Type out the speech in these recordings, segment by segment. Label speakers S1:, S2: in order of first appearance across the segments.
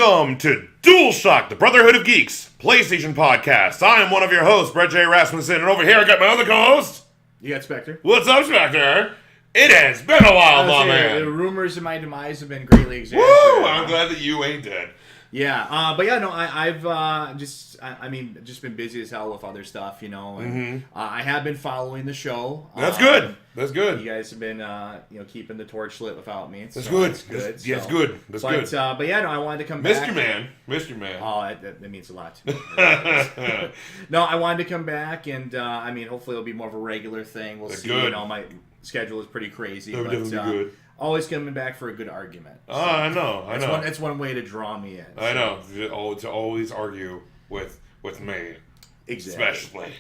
S1: Welcome to Dualshock'd, the Brotherhood of Geeks PlayStation podcast. I am one of your hosts, Brett J. Rasmussen, and over here I got my other co-host.
S2: You got Spector.
S1: What's up, Spector? It has been a while, my man.
S2: The rumors of my demise have been greatly exaggerated.
S1: Woo! I'm glad that you ain't dead.
S2: Yeah, but yeah, no, I've just been busy as hell with other stuff, you know, and I have been following the show.
S1: That's good. That's good.
S2: You guys have been, keeping the torch lit without me.
S1: That's good. That's good. That's good.
S2: But yeah, no, I wanted to come back.
S1: Missed you, man.
S2: Oh, that means a lot to me. No, I wanted to come back, and hopefully it'll be more of a regular thing. We'll see.
S1: Good.
S2: You know, my schedule is pretty crazy,
S1: That would definitely be good.
S2: Always coming back for a good argument.
S1: So I know.
S2: That's one way to draw me in.
S1: I know. To always argue with me.
S2: Exactly.
S1: Especially.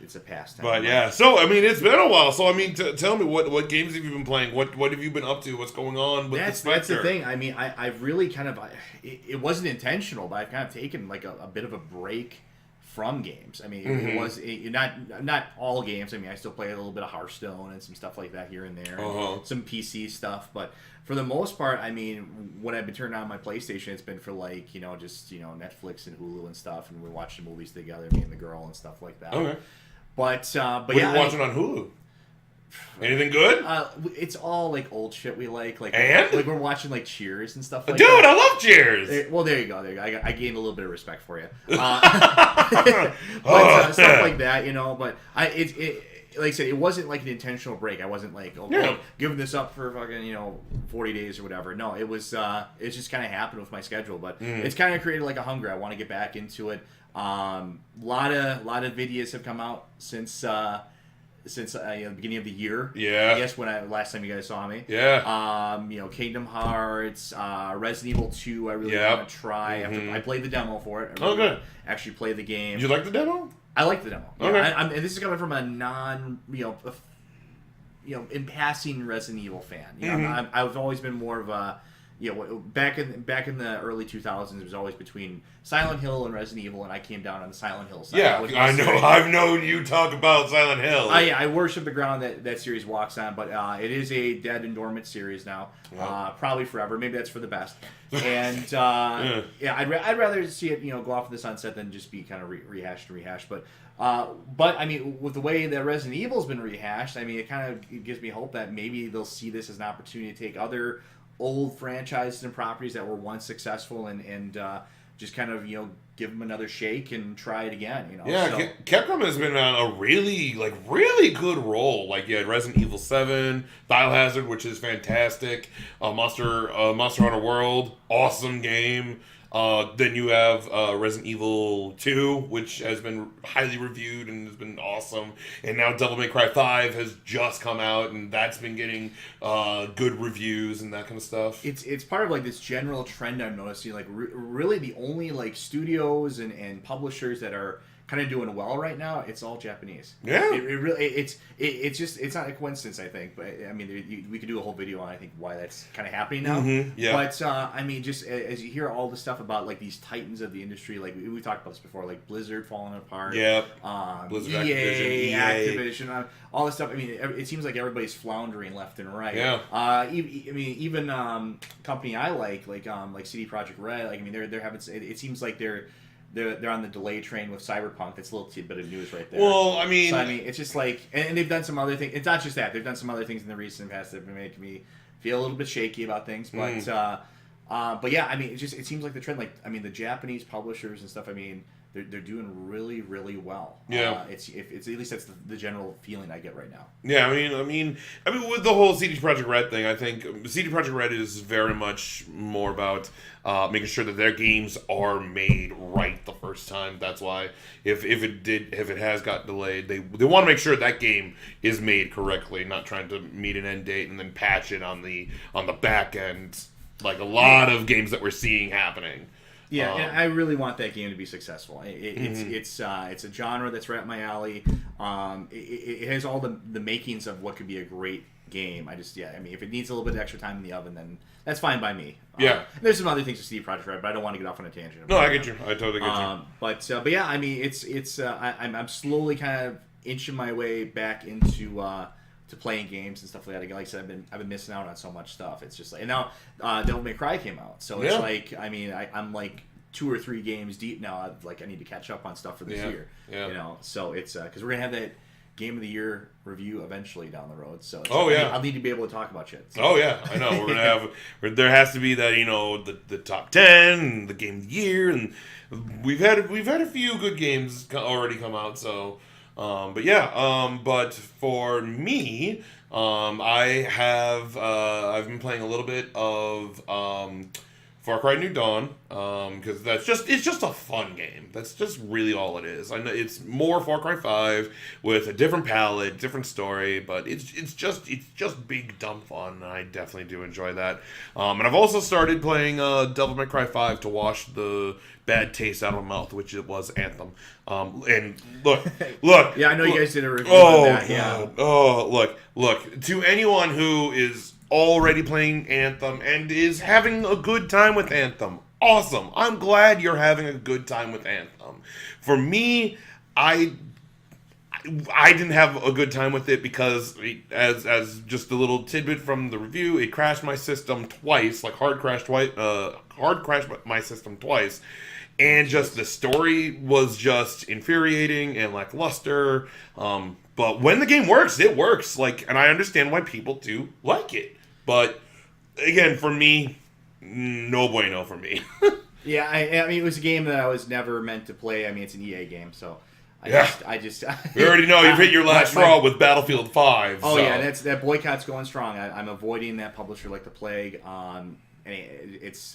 S2: It's a pastime.
S1: But yeah, so it's been a while. So tell me what games have you been playing? What have you been up to? What's going on with the Spector? That's the thing.
S2: I've really kind of it wasn't intentional, but I've kind of taken like a bit of a break from games. It was not all games. I still play a little bit of Hearthstone and some stuff like that here and there, some PC stuff. But for the most part, when I've been turning on my PlayStation, it's been for Netflix and Hulu and stuff, and we're watching movies together, me and the girl and stuff like that.
S1: Okay.
S2: But
S1: what are you watching on Hulu? Anything good?
S2: It's all like old shit we like we're watching like Cheers and stuff like
S1: that. Dude, I love Cheers.
S2: There you go. I gained a little bit of respect for you. Stuff like that, you know. But it like I said, it wasn't like an intentional break. I wasn't like giving this up for fucking 40 days or whatever. No, it was it just kind of happened with my schedule. But it's kind of created like a hunger. I want to get back into it. Lot of videos have come out since the beginning of the year.
S1: Yeah.
S2: I guess last time you guys saw me.
S1: Yeah.
S2: Kingdom Hearts, Resident Evil 2. I really want to try. I played the demo for it. I really actually play the game.
S1: Did you like the demo?
S2: I like the demo.
S1: Okay.
S2: And this is coming from a in passing Resident Evil fan. I've always been more of a back in the early 2000s, it was always between Silent Hill and Resident Evil, and I came down on the Silent Hill side.
S1: Yeah, I know. I've known you talk about Silent Hill.
S2: I worship the ground that series walks on, but it is a dead and dormant series now, probably forever. Maybe that's for the best. And I'd rather see it go off in the sunset than just be kind of rehashed. But with the way that Resident Evil's been rehashed, it kind of gives me hope that maybe they'll see this as an opportunity to take other old franchises and properties that were once successful and just kind of give them another shake and try it again.
S1: Yeah, Capcom has been on a really good roll. Like you had Resident Evil 7, Biohazard, which is fantastic. Monster Hunter World, awesome game. Then you have Resident Evil 2, which has been highly reviewed and has been awesome. And now Devil May Cry 5 has just come out, and that's been getting good reviews and that kind of stuff.
S2: It's part of like this general trend I'm noticing. Like really the only like studios and publishers that are kind of doing well right now, it's all Japanese.
S1: Yeah.
S2: It's not a coincidence, I think. But we could do a whole video on I think why that's kind of happening now.
S1: Yeah.
S2: But just as you hear all the stuff about like these titans of the industry, like we talked about this before, like Blizzard falling apart.
S1: Yeah.
S2: Blizzard, Activision, all this stuff. It seems like everybody's floundering left and right.
S1: Yeah.
S2: Even company I like CD Projekt Red. They're having. It seems like they're on the delay train with Cyberpunk. That's a little tidbit of news right there.
S1: Well,
S2: it's just like, and they've done some other things. It's not just that. They've done some other things in the recent past that have made me feel a little bit shaky about things. But But yeah, I mean, it seems like the trend. Like, I mean, the Japanese publishers and stuff. I mean, they're doing really, really well.
S1: Yeah.
S2: It's at least that's the general feeling I get right now.
S1: Yeah, I mean, with the whole CD Projekt Red thing, I think CD Projekt Red is very much more about making sure that their games are made right the first time. That's why if it has got delayed, they want to make sure that game is made correctly, not trying to meet an end date and then patch it on the back end, like a lot of games that we're seeing happening.
S2: Yeah, and I really want that game to be successful. It's a genre that's right up my alley. It has all the makings of what could be a great game. I mean, if it needs a little bit of extra time in the oven, then that's fine by me.
S1: Yeah.
S2: There's some other things with CD Projekt Red, but I don't want to get off on a tangent.
S1: No, I get you. I totally get you.
S2: But yeah, I mean, I'm slowly kind of inching my way back into to playing games and stuff like that. Like I said, I've been missing out on so much stuff. It's just like, and now Devil May Cry came out, so it's like, I mean, I'm like 2 or 3 games deep now. I need to catch up on stuff for this year. Yeah. You know, so it's because we're gonna have that Game of the Year review eventually down the road. So I'll need to be able to talk about shit. So.
S1: Oh yeah, I know. We're gonna have. There has to be that, the top 10 and the Game of the Year, and we've had a few good games already come out. So. But yeah, but for me, I've been playing a little bit of Far Cry New Dawn, because it's just a fun game. That's just really all it is. I know it's more Far Cry 5 with a different palette, different story, but it's just big dumb fun, and I definitely do enjoy that. And I've also started playing Devil May Cry 5 to wash the bad taste out of my mouth, which it was Anthem. And look.
S2: Yeah, I know you guys did a review on that. Yeah.
S1: Oh, look. To anyone who is already playing Anthem and is having a good time with Anthem, awesome. I'm glad you're having a good time with Anthem. For me, I didn't have a good time with it because, as just a little tidbit from the review, it crashed my system twice, like hard crashed my system twice. And just the story was just infuriating and lackluster. But when the game works, it works. And I understand why people do like it. But again, for me, no bueno for me.
S2: Yeah, I mean, it was a game that I was never meant to play. I mean, it's an EA game, so we
S1: already know you've hit your last straw with Battlefield 5.
S2: Oh
S1: so.
S2: Yeah, that boycott's going strong. I'm avoiding that publisher like the plague. And it's.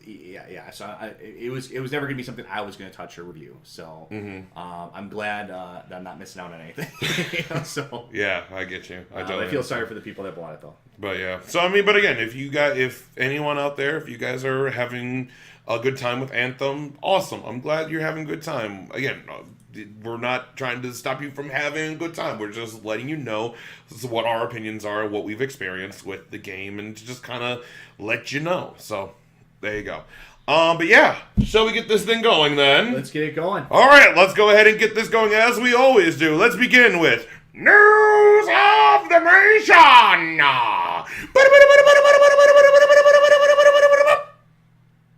S2: Yeah. So it was never going to be something I was going to touch or review. So I'm glad that I'm not missing out on anything. So
S1: yeah, I get you.
S2: I feel sorry for the people that bought it though.
S1: But yeah, so I mean, but again, if anyone out there, if you guys are having a good time with Anthem, awesome. I'm glad you're having a good time. Again, we're not trying to stop you from having a good time. We're just letting you know what our opinions are, what we've experienced with the game, and to just kind of let you know. So. There you go. But yeah, shall we get this thing going then?
S2: Let's get it going.
S1: All right, let's go ahead and get this going as we always do. Let's begin with News of the Nation.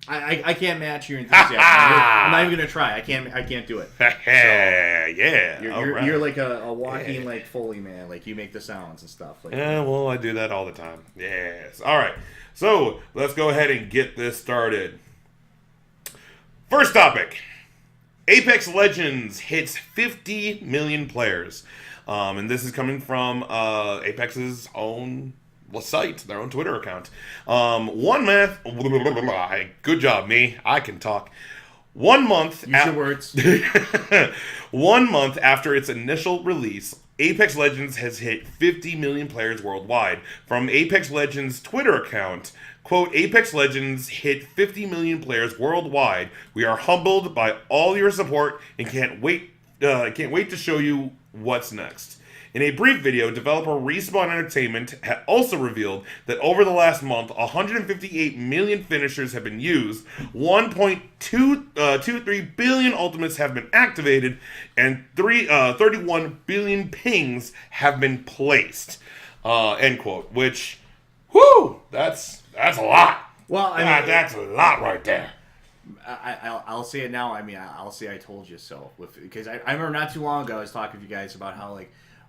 S2: I can't match your enthusiasm. I'm not even gonna try. I can't do it. So,
S1: yeah.
S2: You're like a walking like Foley man. Like you make the sounds and stuff.
S1: Yeah, well, I do that all the time. Yes. All right. So let's go ahead and get this started. First topic: Apex Legends hits 50 million players, and this is coming from Apex's own site, their own Twitter account. Good job, me. I can talk. 1 month.
S2: Use your words.
S1: 1 month after its initial release, Apex Legends has hit 50 million players worldwide. From Apex Legends' Twitter account, quote, Apex Legends hit 50 million players worldwide. We are humbled by all your support and can't wait to show you what's next. In a brief video, developer Respawn Entertainment also revealed that over the last month, 158 million finishers have been used, 1.23 billion ultimates have been activated, and 31 billion pings have been placed. End quote. Which, whoo, that's a lot.
S2: Well, I mean,
S1: that's a lot right there.
S2: I'll say it now. I mean, I'll say I told you so. Because I remember not too long ago I was talking to you guys about how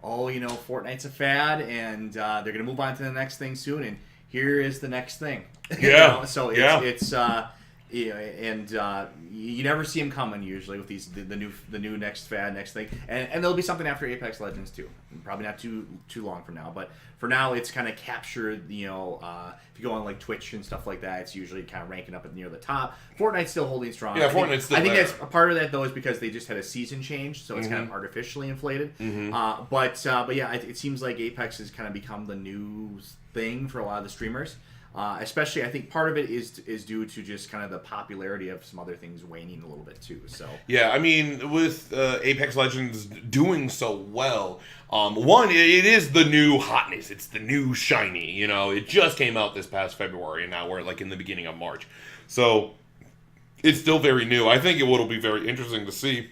S2: Fortnite's a fad and they're gonna move on to the next thing soon. And here is the next thing.
S1: Yeah.
S2: So it's you never see them coming usually with these the new next fad, next thing, and there'll be something after Apex Legends too. Probably not too long from now, but for now it's kind of captured. If you go on like Twitch and stuff like that, it's usually kind of ranking up at near the top. Fortnite's still holding strong.
S1: Yeah, Fortnite's still.
S2: I think that's a part of that though is because they just had a season change, so it's kind of artificially inflated. But yeah, it seems like Apex has kind of become the new thing for a lot of the streamers. Especially, I think part of it is due to just kind of the popularity of some other things waning a little bit too. So
S1: yeah, I mean, with Apex Legends doing so well, one, it is the new hotness. It's the new shiny. It just came out this past February, and now we're like in the beginning of March, so it's still very new. I think what'll be very interesting to see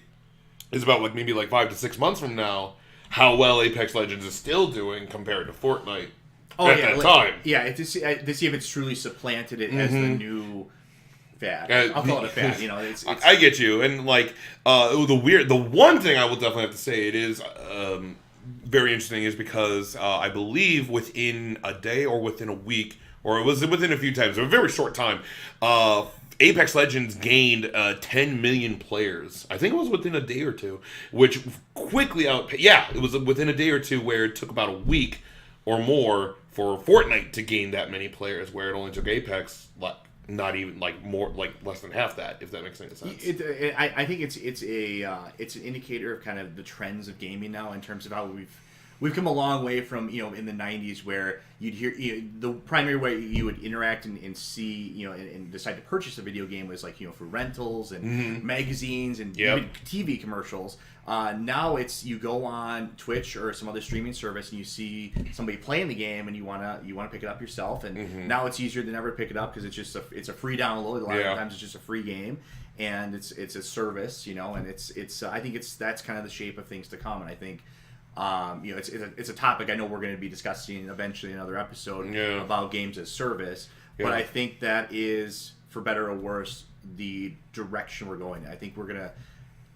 S1: is about maybe 5 to 6 months from now how well Apex Legends is still doing compared to Fortnite. At that time.
S2: Yeah, to see if it's truly supplanted it as the new fad. I'll call it a fad. It's
S1: I get you. And the one thing I will definitely have to say it is very interesting is because I believe within a day or within a week, or it was within a few times, a very short time, Apex Legends gained 10 million players. I think it was within a day or two, which quickly it was within a day or two where it took about a week or more for Fortnite to gain that many players, where it only took Apex not even less than half that, if that makes any sense.
S2: I think it's an indicator of kind of the trends of gaming now in terms of how we've come a long way from in the 90s where you'd hear the primary way you would interact and see and decide to purchase a video game was for rentals and magazines and even TV commercials. Now it's you go on Twitch or some other streaming service and you see somebody playing the game and you wanna pick it up yourself, and now it's easier than ever to pick it up because it's a free download. A lot of times it's just a free game and it's a service, and it's I think that's kind of the shape of things to come, and I think it's a topic I know we're going to be discussing eventually in another episode about games as service, but I think that is, for better or worse, the direction we're going. I think we're going to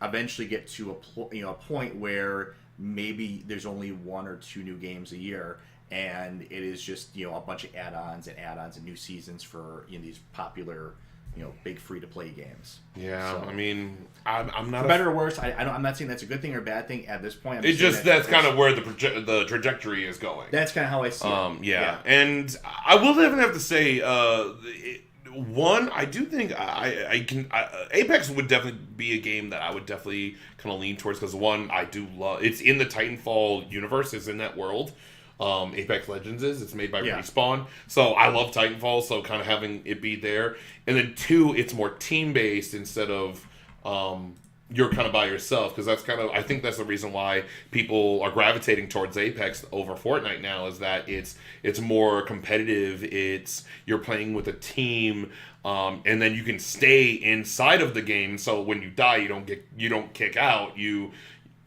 S2: eventually get to a point where maybe there's only 1 or 2 new games a year, and it is just a bunch of add-ons and new seasons for these popular big free-to-play games.
S1: Yeah,
S2: so,
S1: I mean, I'm not...
S2: For better or worse, I'm not saying that's a good thing or a bad thing at this point.
S1: That's kind of where the trajectory is going.
S2: That's kind of how I see it.
S1: Yeah, and I will definitely have to say, one, I do think Apex would definitely be a game that I would definitely kind of lean towards, because one, I do love... It's in the Titanfall universe, it's in that world. Apex Legends it's made by Respawn, so I love Titanfall, so kind of having it be there. And then 2, it's more team based instead of you're kind of by yourself, because I think that's the reason why people are gravitating towards Apex over Fortnite now, is that it's more competitive. You're playing with a team, and then you can stay inside of the game, so when you die you don't kick out,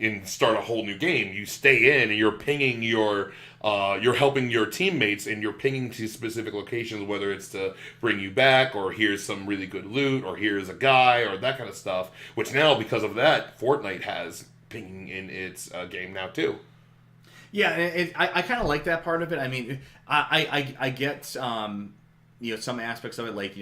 S1: and start a whole new game. You stay in and you're pinging you're helping your teammates, and you're pinging to specific locations, whether it's to bring you back, or here's some really good loot, or here's a guy, or that kind of stuff, which now, because of that, Fortnite has pinging in its game now too.
S2: Yeah, and I kind of like that part of it. I mean, I get some aspects of it, like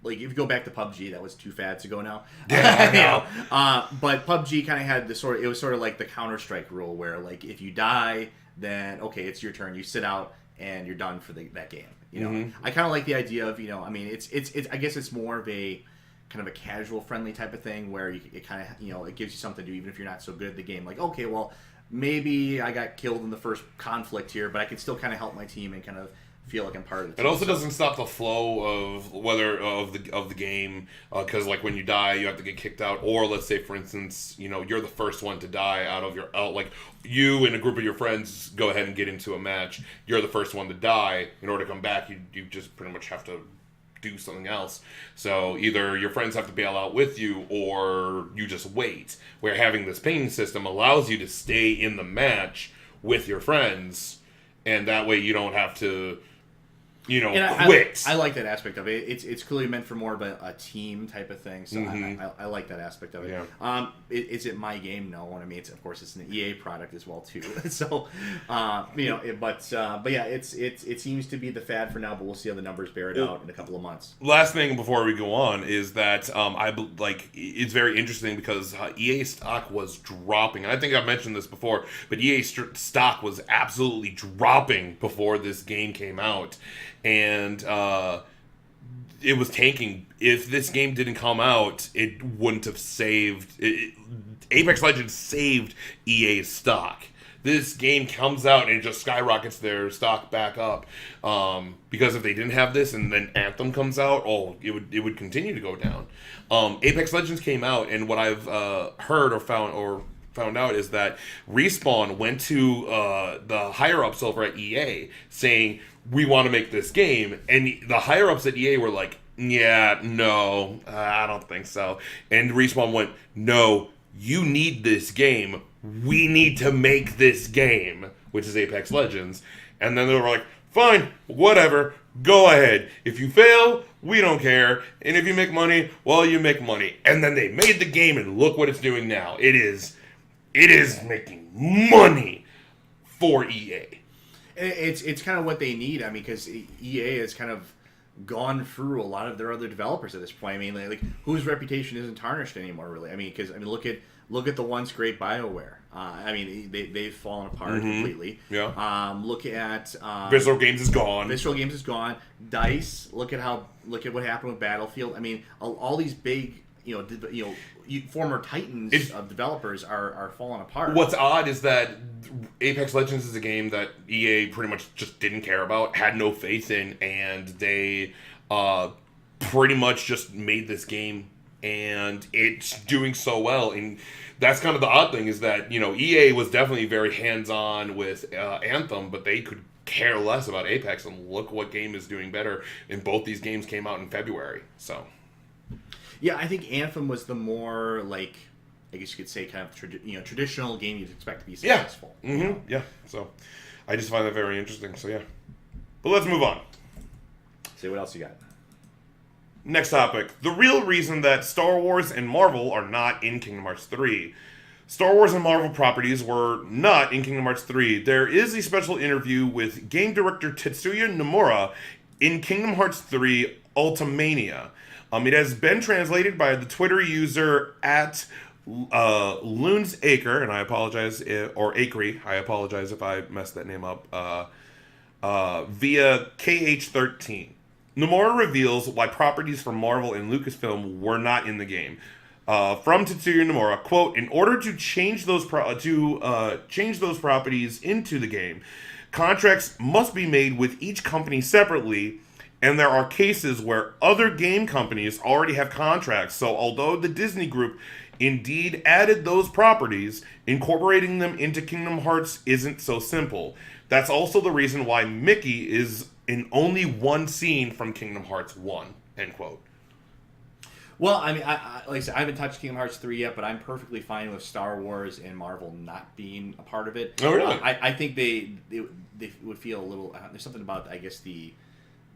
S2: if you go back to PUBG, that was 2 fads ago now.
S1: Yeah, I know.
S2: But PUBG kind of had it was sort of like the Counter-Strike rule, where if you die, then okay, it's your turn. You sit out and you're done for that game. I kind of like the idea of I mean, it's I guess it's more of a kind of a casual, friendly type of thing where it kind of it gives you something to do, even if you're not so good at the game. Like, okay, well, maybe I got killed in the first conflict here, but I can still kind of help my team and kind of feel like I'm part of the team.
S1: It also doesn't stop the flow of the game, because when you die, you have to get kicked out. Or let's say, for instance, you're the first one to die you and a group of your friends go ahead and get into a match. You're the first one to die. In order to come back, you just pretty much have to do something else. So either your friends have to bail out with you, or you just wait. Where having this ping system allows you to stay in the match with your friends, and that way you don't have to quit.
S2: I like that aspect of it. It's clearly meant for more of a team type of thing. So I like that aspect of it.
S1: Yeah.
S2: Is it my game? No. I mean, of course it's an EA product as well too. So but yeah, it seems to be the fad for now. But we'll see how the numbers bear it out in a couple of months.
S1: Last thing before we go on is that it's very interesting because EA stock was dropping, and I think I've mentioned this before, but EA stock was absolutely dropping before this game came out. And it was tanking. If this game didn't come out, it wouldn't have saved... Apex Legends saved EA's stock. This game comes out and it just skyrockets their stock back up. Because if they didn't have this and then Anthem comes out, it would continue to go down. Apex Legends came out, and what I've heard or found out is that Respawn went to the higher-ups over at EA saying, we want to make this game, and the higher-ups at EA were like, yeah, no, I don't think so. And Respawn went, no, you need this game. We need to make this game, which is Apex Legends. And then they were like, fine, whatever, go ahead. If you fail, we don't care. And if you make money, well, you make money. And then they made the game, and look what it's doing now. It is making money for EA.
S2: It's kind of what they need. I mean, because EA has kind of gone through a lot of their other developers at this point. I mean, like whose reputation isn't tarnished anymore, really? I mean, look at the once great BioWare. I mean, they've fallen apart completely.
S1: Yeah.
S2: Look at
S1: Visceral Games is gone.
S2: Visceral Games is gone. DICE. Look at what happened with Battlefield. I mean, all these big former titans of developers are falling apart.
S1: What's odd is that Apex Legends is a game that EA pretty much just didn't care about, had no faith in, and they pretty much just made this game, and it's doing so well. And that's kind of the odd thing is that, EA was definitely very hands-on with Anthem, but they could care less about Apex, and look what game is doing better. And both these games came out in February, so...
S2: Yeah, I think Anthem was the more, I guess you could say, kind of traditional game you'd expect to be successful.
S1: Yeah. Mm-hmm. Yeah. So, I just find that very interesting. So, yeah. But let's move on.
S2: See what else you got.
S1: Next topic. The real reason that Star Wars and Marvel are not in Kingdom Hearts 3. Star Wars and Marvel properties were not in Kingdom Hearts 3. There is a special interview with game director Tetsuya Nomura in Kingdom Hearts 3 Ultimania. It has been translated by the Twitter user at Loonsacre, and I apologize, or Acre, I apologize if I messed that name up, via KH13. Nomura reveals why properties from Marvel and Lucasfilm were not in the game. From Tetsuya Nomura, quote, in order to change those properties into the game, contracts must be made with each company separately. And there are cases where other game companies already have contracts. So although the Disney Group indeed added those properties, incorporating them into Kingdom Hearts isn't so simple. That's also the reason why Mickey is in only one scene from Kingdom Hearts 1, end quote.
S2: Well, I mean, like I said, I haven't touched Kingdom Hearts 3 yet, but I'm perfectly fine with Star Wars and Marvel not being a part of it.
S1: Oh, really?
S2: I think they would feel a little... there's something about, I guess,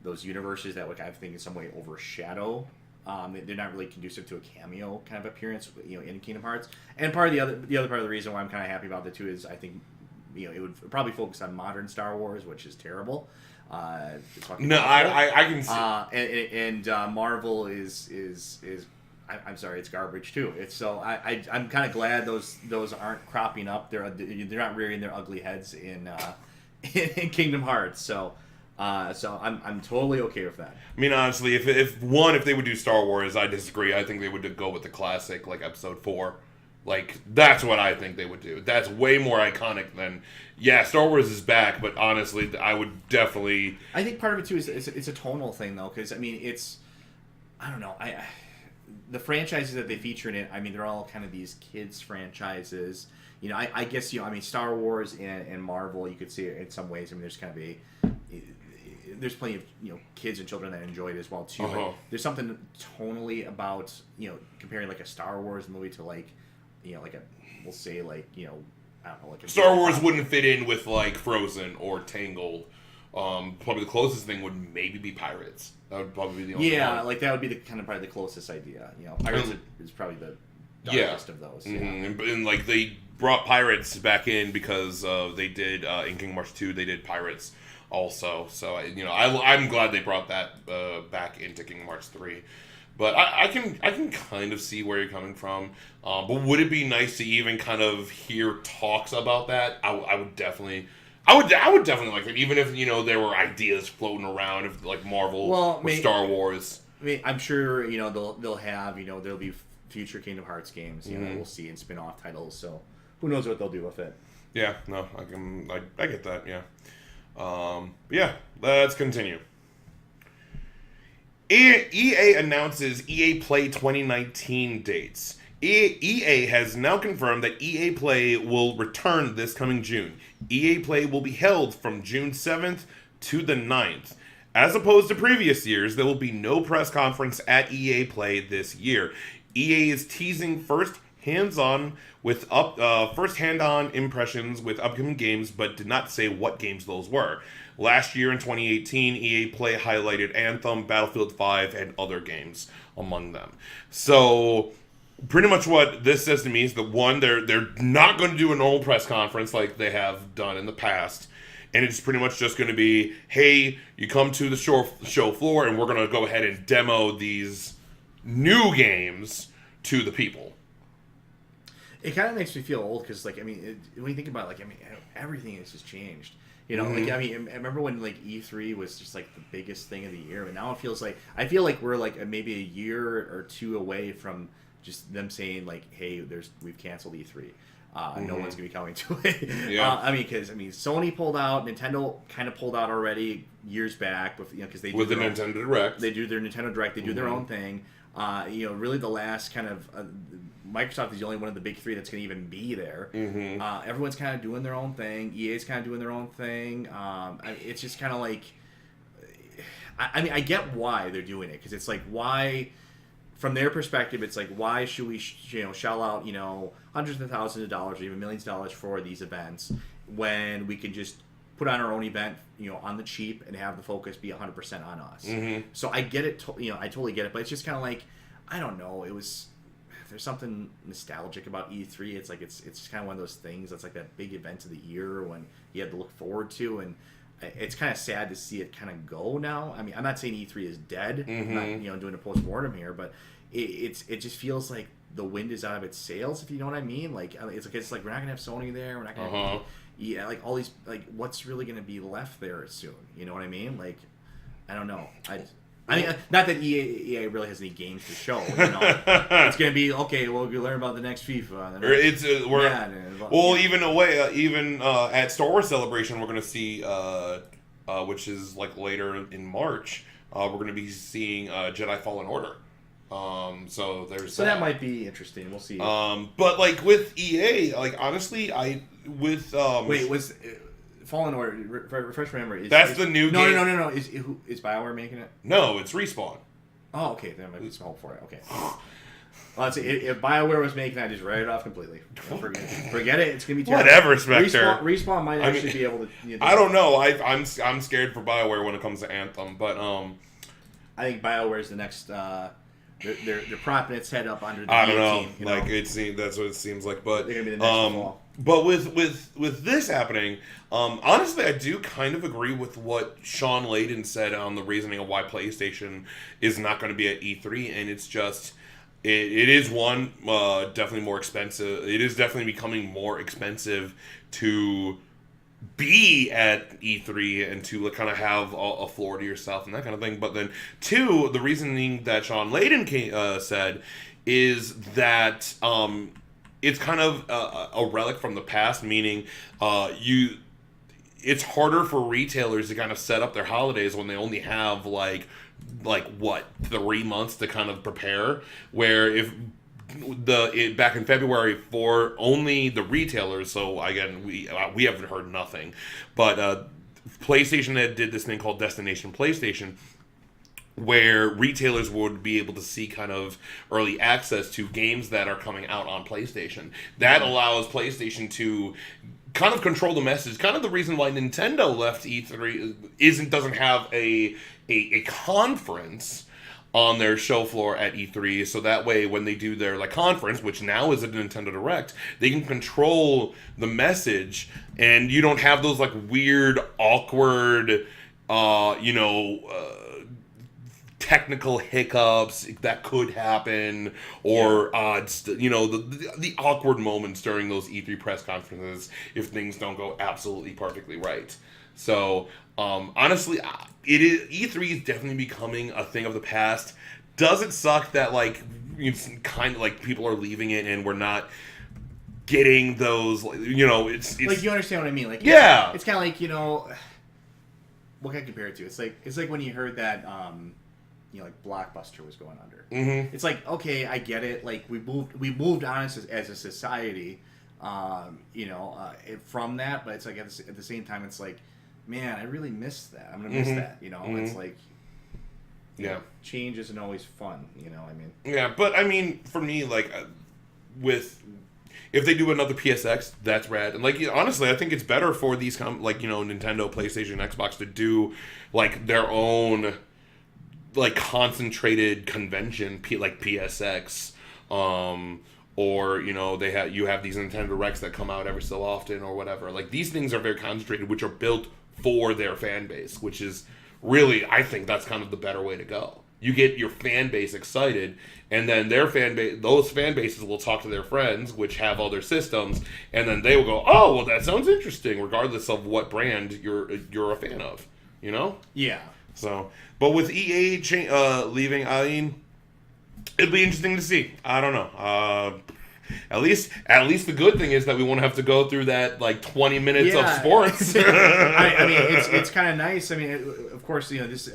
S2: those universes that would, I think, in some way overshadow. They're not really conducive to a cameo kind of appearance, in Kingdom Hearts. And part of the other part of the reason why I'm kind of happy about the two is I think, it would probably focus on modern Star Wars, which is terrible.
S1: No, I can see.
S2: And Marvel is I'm sorry, it's garbage too. I'm kind of glad those aren't cropping up. They're not rearing their ugly heads in Kingdom Hearts. So I'm totally okay with that.
S1: I mean, honestly, if they would do Star Wars, I disagree. I think they would go with the classic, like Episode 4. Like, that's what I think they would do. That's way more iconic than... Yeah, Star Wars is back, but honestly, I would definitely...
S2: I think part of it, too, is it's a tonal thing, though, because, I mean, it's... I don't know. The franchises that they feature in it, I mean, they're all kind of these kids' franchises. I guess, I mean, Star Wars and Marvel, you could see it in some ways. I mean, there's kind of there's plenty of kids and children that enjoy it as well too.
S1: Uh-huh.
S2: But there's something tonally about comparing like a Star Wars movie to like we'll say I don't know, like
S1: Star Wars wouldn't fit in with like Frozen or Tangled Probably the closest thing would maybe be Pirates. That would probably be the only one.
S2: like that would be the kind of probably the closest idea. Pirates is probably the darkest of those.
S1: Mm-hmm. And like they brought Pirates back in because they did in Kingdom Hearts 2 they did Pirates also. So I'm glad they brought that back into Kingdom Hearts 3. But I can kind of see where you're coming from. But would it be nice to even kind of hear talks about that? I would definitely. I would definitely like that, even if there were ideas floating around, if like Marvel or Star Wars.
S2: I mean, I'm sure they'll have there'll be future Kingdom Hearts games. We'll see, and spin-off titles. So who knows what they'll do with it?
S1: Yeah, no, I get that. Yeah, yeah. Let's continue. EA announces EA Play 2019 dates. EA has now confirmed that EA Play will return this coming June. EA Play will be held from June 7th to the 9th. As opposed to previous years, there will be no press conference at EA Play this year. EA is teasing first hand-on impressions with upcoming games, but did not say what games those were. Last year in 2018, EA Play highlighted Anthem, Battlefield 5, and other games among them. So pretty much what this says to me is that one, they're not going to do a normal press conference like they have done in the past, and it's pretty much just going to be, hey, you come to the show floor, and we're going to go ahead and demo these new games to the people.
S2: It kind of makes me feel old because, when you think about it, everything has just changed. I remember when E3 was just the biggest thing of the year, and now it feels I feel like we're maybe a year or two away from just them saying hey, we've canceled E3. No one's gonna be coming to it.
S1: Yeah.
S2: Because Sony pulled out, Nintendo kind of pulled out already years back, because they do
S1: with the Nintendo Direct.
S2: They do their Nintendo Direct. They do their own thing. Really the last kind of Microsoft is the only one of the big three that's going to even be there. Mm-hmm. Everyone's kind of doing their own thing. EA's kind of doing their own thing. It's just kind of I get why they're doing it, because it's why, from their perspective, it's why should we shell out hundreds of thousands of dollars or even millions of dollars for these events when we can just put on our own event on the cheap and have the focus be 100% on us. Mm-hmm. So I get it. I totally get it. But it's just kind of I don't know. There's something nostalgic about E3. It's it's just kind of one of those things that's that big event of the year when you had to look forward to, and it's kind of sad to see it kind of go now. I'm not saying E3 is dead. Mm-hmm. I'm not doing a post-mortem here, but it just feels like the wind is out of its sails, if you know what I mean. It's we're not gonna have Sony there. We're not gonna have, all these what's really gonna be left there soon. You know what I mean? I don't know. Not that EA really has any games to show. It's gonna be okay. Well, we learn about the next FIFA.
S1: Even at Star Wars Celebration, we're gonna see, which is later in March. We're gonna be seeing Jedi Fallen Order. So that
S2: might be interesting. We'll see.
S1: But with EA, honestly,
S2: was Fallen Order, refresh my memory.
S1: That's the new game.
S2: No. Is BioWare making it?
S1: No, it's Respawn.
S2: Oh, okay. That might be small for it. Okay. Well, let's see. If BioWare was making that, just write it off completely. Forget it. It's gonna be terrible.
S1: Whatever, Spector.
S2: Respawn might actually be able to.
S1: I don't know. I'm scared for BioWare when it comes to Anthem, but
S2: I think BioWare is the next. They're propping its head up under the
S1: I don't know.
S2: Team,
S1: that's what it seems like. But
S2: they're gonna be the next fall.
S1: But with this happening, honestly, I do kind of agree with what Sean Layden said on the reasoning of why PlayStation is not going to be at E3, and it's just it is definitely more expensive. It is definitely becoming more expensive to be at E3 and to kind of have a floor to yourself and that kind of thing. But then, two, the reasoning that Sean Layden said is that it's kind of a relic from the past, meaning it's harder for retailers to kind of set up their holidays when they only have 3 months to kind of prepare, where if back in February for only the retailers. So again, we haven't heard nothing, but PlayStation did this thing called Destination PlayStation, where retailers would be able to see kind of early access to games that are coming out on PlayStation. That allows PlayStation to kind of control the message. Kind of the reason why Nintendo left E3 doesn't have a conference on their show floor at E3, so that way when they do their like conference, which now is a Nintendo Direct, they can control the message, and you don't have those like weird, awkward, technical hiccups that could happen, or the awkward moments during those E3 press conferences if things don't go absolutely perfectly right. So honestly, E3 is definitely becoming a thing of the past. Does it suck that like it's kind of like people are leaving it and we're not getting those? It's
S2: like, you understand what I mean? Like,
S1: yeah,
S2: it's kind of like, what can I compare it to? It's like when you heard that like Blockbuster was going under.
S1: Mm-hmm.
S2: It's like, okay, I get it. Like we moved on as a society, from that. But it's like at the same time, it's like, man, I really miss that. I'm gonna miss that.
S1: Mm-hmm.
S2: It's like, change isn't always fun. I mean.
S1: Yeah, but I mean, for me, like, if they do another PSX, that's rad. And like, honestly, I think it's better for these Nintendo, PlayStation, Xbox to do like their own like concentrated convention, like PSX, or you have these Nintendo Directs that come out every so often or whatever. Like, these things are very concentrated, which are built for their fan base, which is really, I think that's kind of the better way to go. You get your fan base excited, and then those fan bases will talk to their friends, which have other systems, and then they will go, "Oh, well, that sounds interesting," regardless of what brand you're a fan of.
S2: Yeah.
S1: So, but with EA leaving, I mean, it'll be interesting to see. I don't know. At least the good thing is that we won't have to go through that like 20 minutes of sports.
S2: I mean, it's kind of nice. I mean, of course, this.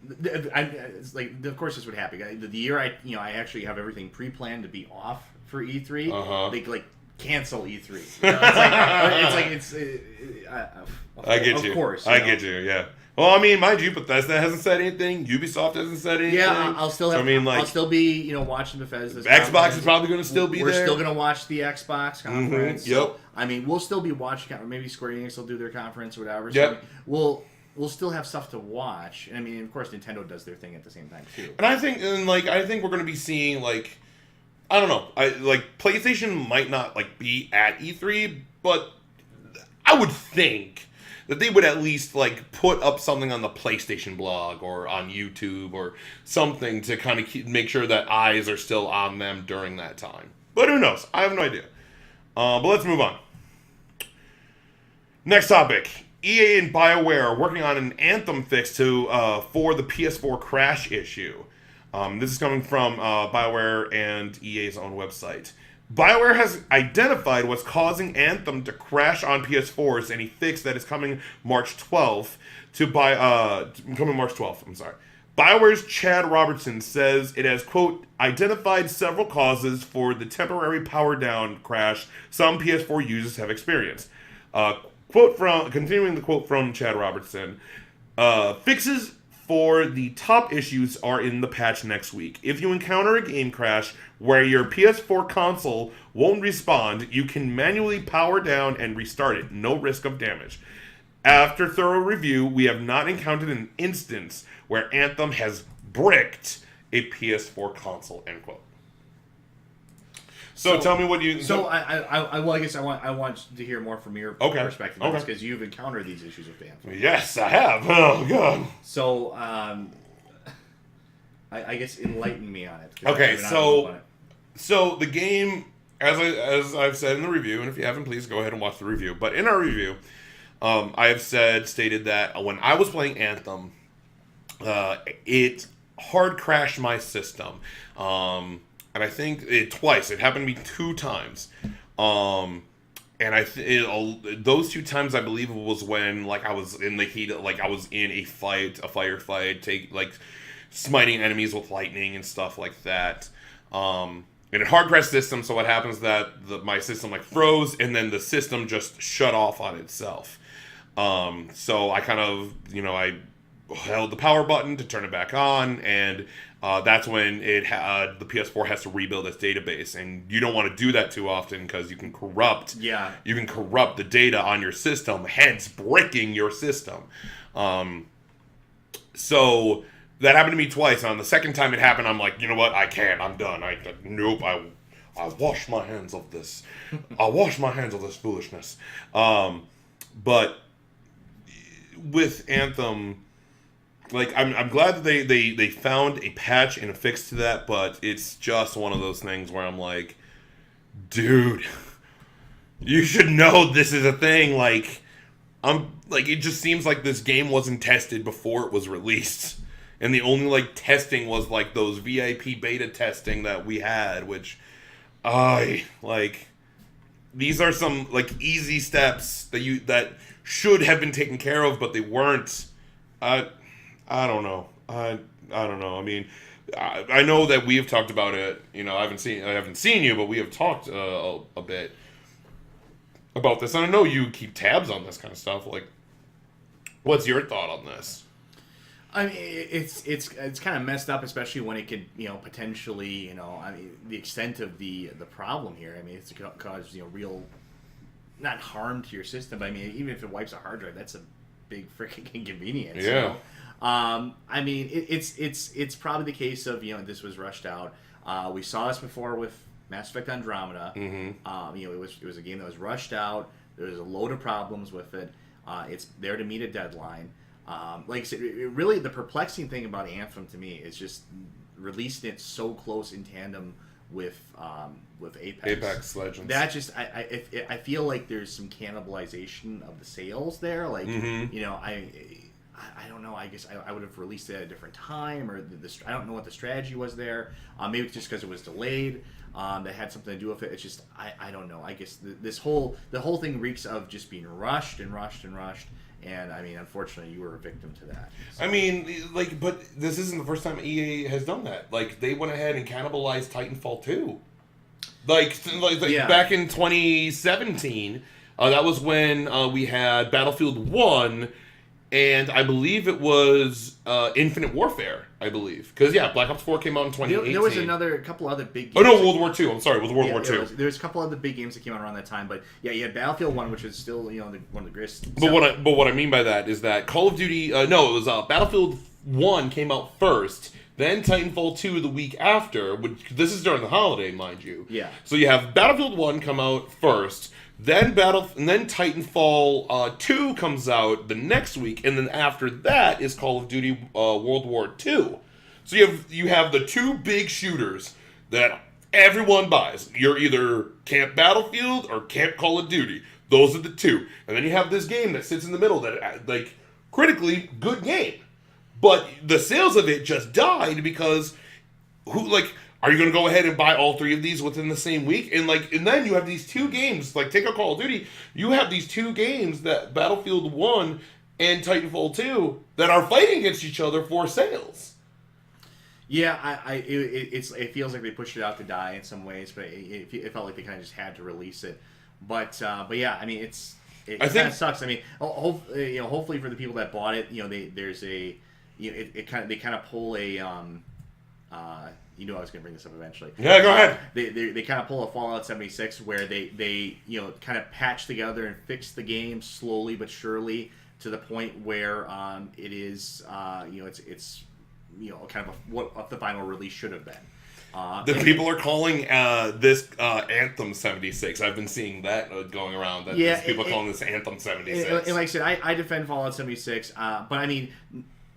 S2: It's like, of course, this would happen. The year I actually have everything pre-planned to be off for E3. They like cancel E3.
S1: I get you.
S2: Of course,
S1: I get you. Yeah. Well, I mean, mind you, Bethesda hasn't said anything. Ubisoft hasn't said anything.
S2: Yeah, I'll still be watching Bethesda's
S1: Xbox
S2: conference.
S1: is probably going to still be there.
S2: We're still going to watch the Xbox conference.
S1: Mm-hmm. Yep.
S2: So, I mean, we'll still be watching. Maybe Square Enix will do their conference or whatever. So,
S1: yep.
S2: I mean, we'll still have stuff to watch. And I mean, of course, Nintendo does their thing at the same time too.
S1: And I think we're going to be seeing like, I don't know, PlayStation might not like be at E3, but I would think that they would at least like put up something on the PlayStation blog or on YouTube or something to kind of make sure that eyes are still on them during that time. But who knows? I have no idea. But let's move on. Next topic. EA and BioWare are working on an Anthem fix for the PS4 crash issue. This is coming from BioWare and EA's own website. BioWare has identified what's causing Anthem to crash on PS4s, and a fix that is coming March 12th. I'm sorry. BioWare's Chad Robertson says it has, quote, identified several causes for the temporary power down crash some PS4 users have experienced. Continuing the quote from Chad Robertson, fixes for the top issues are in the patch next week. If you encounter a game crash where your PS4 console won't respond, you can manually power down and restart it. No risk of damage. After thorough review, we have not encountered an instance where Anthem has bricked a PS4 console, end quote. So tell me what you...
S2: I guess I want to hear more from your perspective on this, because you've encountered these issues with Anthem.
S1: Yes, I have. Oh, God.
S2: So, I guess enlighten me on it.
S1: Okay, so the game, as I've said in the review, and if you haven't, please go ahead and watch the review. But in our review, I have stated that when I was playing Anthem, it hard crashed my system. And I think twice. It happened to me 2 times. And those 2 times, I believe, it was when I was in the heat, I was in a firefight, smiting enemies with lightning and stuff like that. And it hard crashed system, so what happens is that my system froze, and then the system just shut off on itself. So I kind of, I held the power button to turn it back on, and that's when the PS4 has to rebuild its database, and you don't want to do that too often because you can corrupt the data on your system, hence breaking your system. So that happened to me twice. On the second time it happened, I'm like, you know what? I can't. I'm done. Nope. I wash my hands of this. I wash my hands of this foolishness. But with Anthem, like I'm glad that they found a patch and a fix to that. But it's just one of those things where I'm like, dude, you should know this is a thing. Like, it just seems like this game wasn't tested before it was released. And the only, like, testing was, like, those VIP beta testing that we had, which, these are some, like, easy steps that should have been taken care of, but they weren't. I don't know. I don't know. I mean, I know that we have talked about it. You know, I haven't seen you, but we have talked a bit about this. And I know you keep tabs on this kind of stuff. Like, what's your thought on this?
S2: I mean, it's kind of messed up, especially when it could, potentially, I mean, the extent of the problem here. I mean, it's cause real, not harm to your system, but I mean, even if it wipes a hard drive, that's a big freaking inconvenience.
S1: Yeah.
S2: I mean, it's probably the case of this was rushed out. We saw this before with Mass Effect Andromeda.
S1: Mm-hmm.
S2: It was a game that was rushed out. There was a load of problems with it. It's there to meet a deadline. Like I said, really the perplexing thing about Anthem to me is just releasing it so close in tandem with Apex.
S1: Apex Legends.
S2: That just I feel like there's some cannibalization of the sales there. Like I don't know. I guess I would have released it at a different time, or I don't know what the strategy was there. Maybe it's just because it was delayed. That had something to do with it. It's just I don't know. I guess the whole thing reeks of just being rushed and rushed and rushed. And I mean, unfortunately, you were a victim to that. So.
S1: I mean, but this isn't the first time EA has done that. Like, they went ahead and cannibalized Titanfall 2. Back in 2017, that was when we had Battlefield 1, and I believe it was Infinite Warfare, I believe. Because, Black Ops 4 came out in 2018.
S2: There was a couple other big games.
S1: Oh, no, World War II. I'm sorry, it was World War II.
S2: There was a couple other big games that came out around that time. But, you had Battlefield 1, which was still, one of the greatest.
S1: But what I mean by that is that Call of Duty... it was Battlefield 1 came out first, then Titanfall 2 the week after. This is during the holiday, mind you.
S2: Yeah.
S1: So you have Battlefield 1 come out first... Then Titanfall 2 comes out the next week, and then after that is Call of Duty World War II. So you have the two big shooters that everyone buys. You're either Camp Battlefield or Camp Call of Duty. Those are the two. And then you have this game that sits in the middle that, critically, good game. But the sales of it just died because are you going to go ahead and buy all three of these within the same week? And then you have these two games, take a Call of Duty, you have these two games, that Battlefield 1 and Titanfall 2, that are fighting against each other for sales.
S2: Yeah, it feels like they pushed it out to die in some ways, but it felt like they kind of just had to release it. But yeah, I mean, it kind of sucks. I mean, hopefully for the people that bought it, they kind of pull a you knew I was going to bring this up eventually.
S1: Yeah, go ahead.
S2: They kind of pull a Fallout 76 where they kind of patch together and fix the game slowly but surely to the point where it is it's kind of what the final release should have been. The
S1: people are calling this Anthem 76. I've been seeing that going around. People calling this Anthem 76.
S2: And like I said, I defend Fallout 76, but I mean.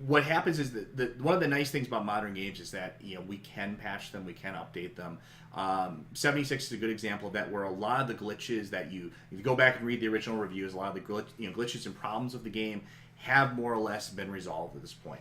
S2: What happens is that one of the nice things about modern games is that we can patch them, we can update them. 76 is a good example of that, where a lot of the glitches that if you go back and read the original reviews, a lot of the glitches and problems of the game have more or less been resolved at this point.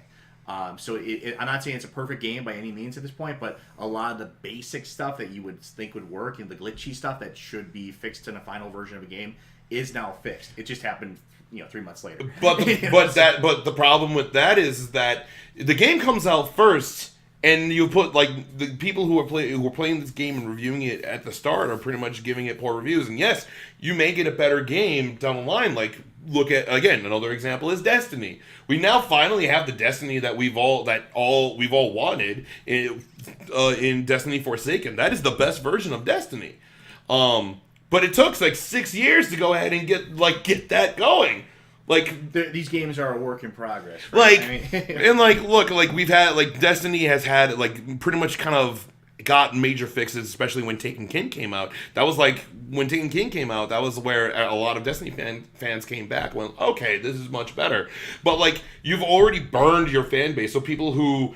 S2: So I'm not saying it's a perfect game by any means at this point, but a lot of the basic stuff that you would think would work and the glitchy stuff that should be fixed in a final version of a game is now fixed. It just happened 3 months later.
S1: But the problem with that is that the game comes out first, and you put the people who are playing this game and reviewing it at the start are pretty much giving it poor reviews. And yes, you may get a better game down the line. look at again, another example is Destiny. We now finally have the Destiny that we've all wanted in Destiny Forsaken. That is the best version of Destiny. But it took like 6 years to go ahead and get that going. Like
S2: these games are a work in progress. Right?
S1: And look, we've had Destiny has had pretty much kind of got major fixes, especially when Taken King came out. That was when Taken King came out, that was where a lot of Destiny fans came back. Went, okay, this is much better. But you've already burned your fan base, so people who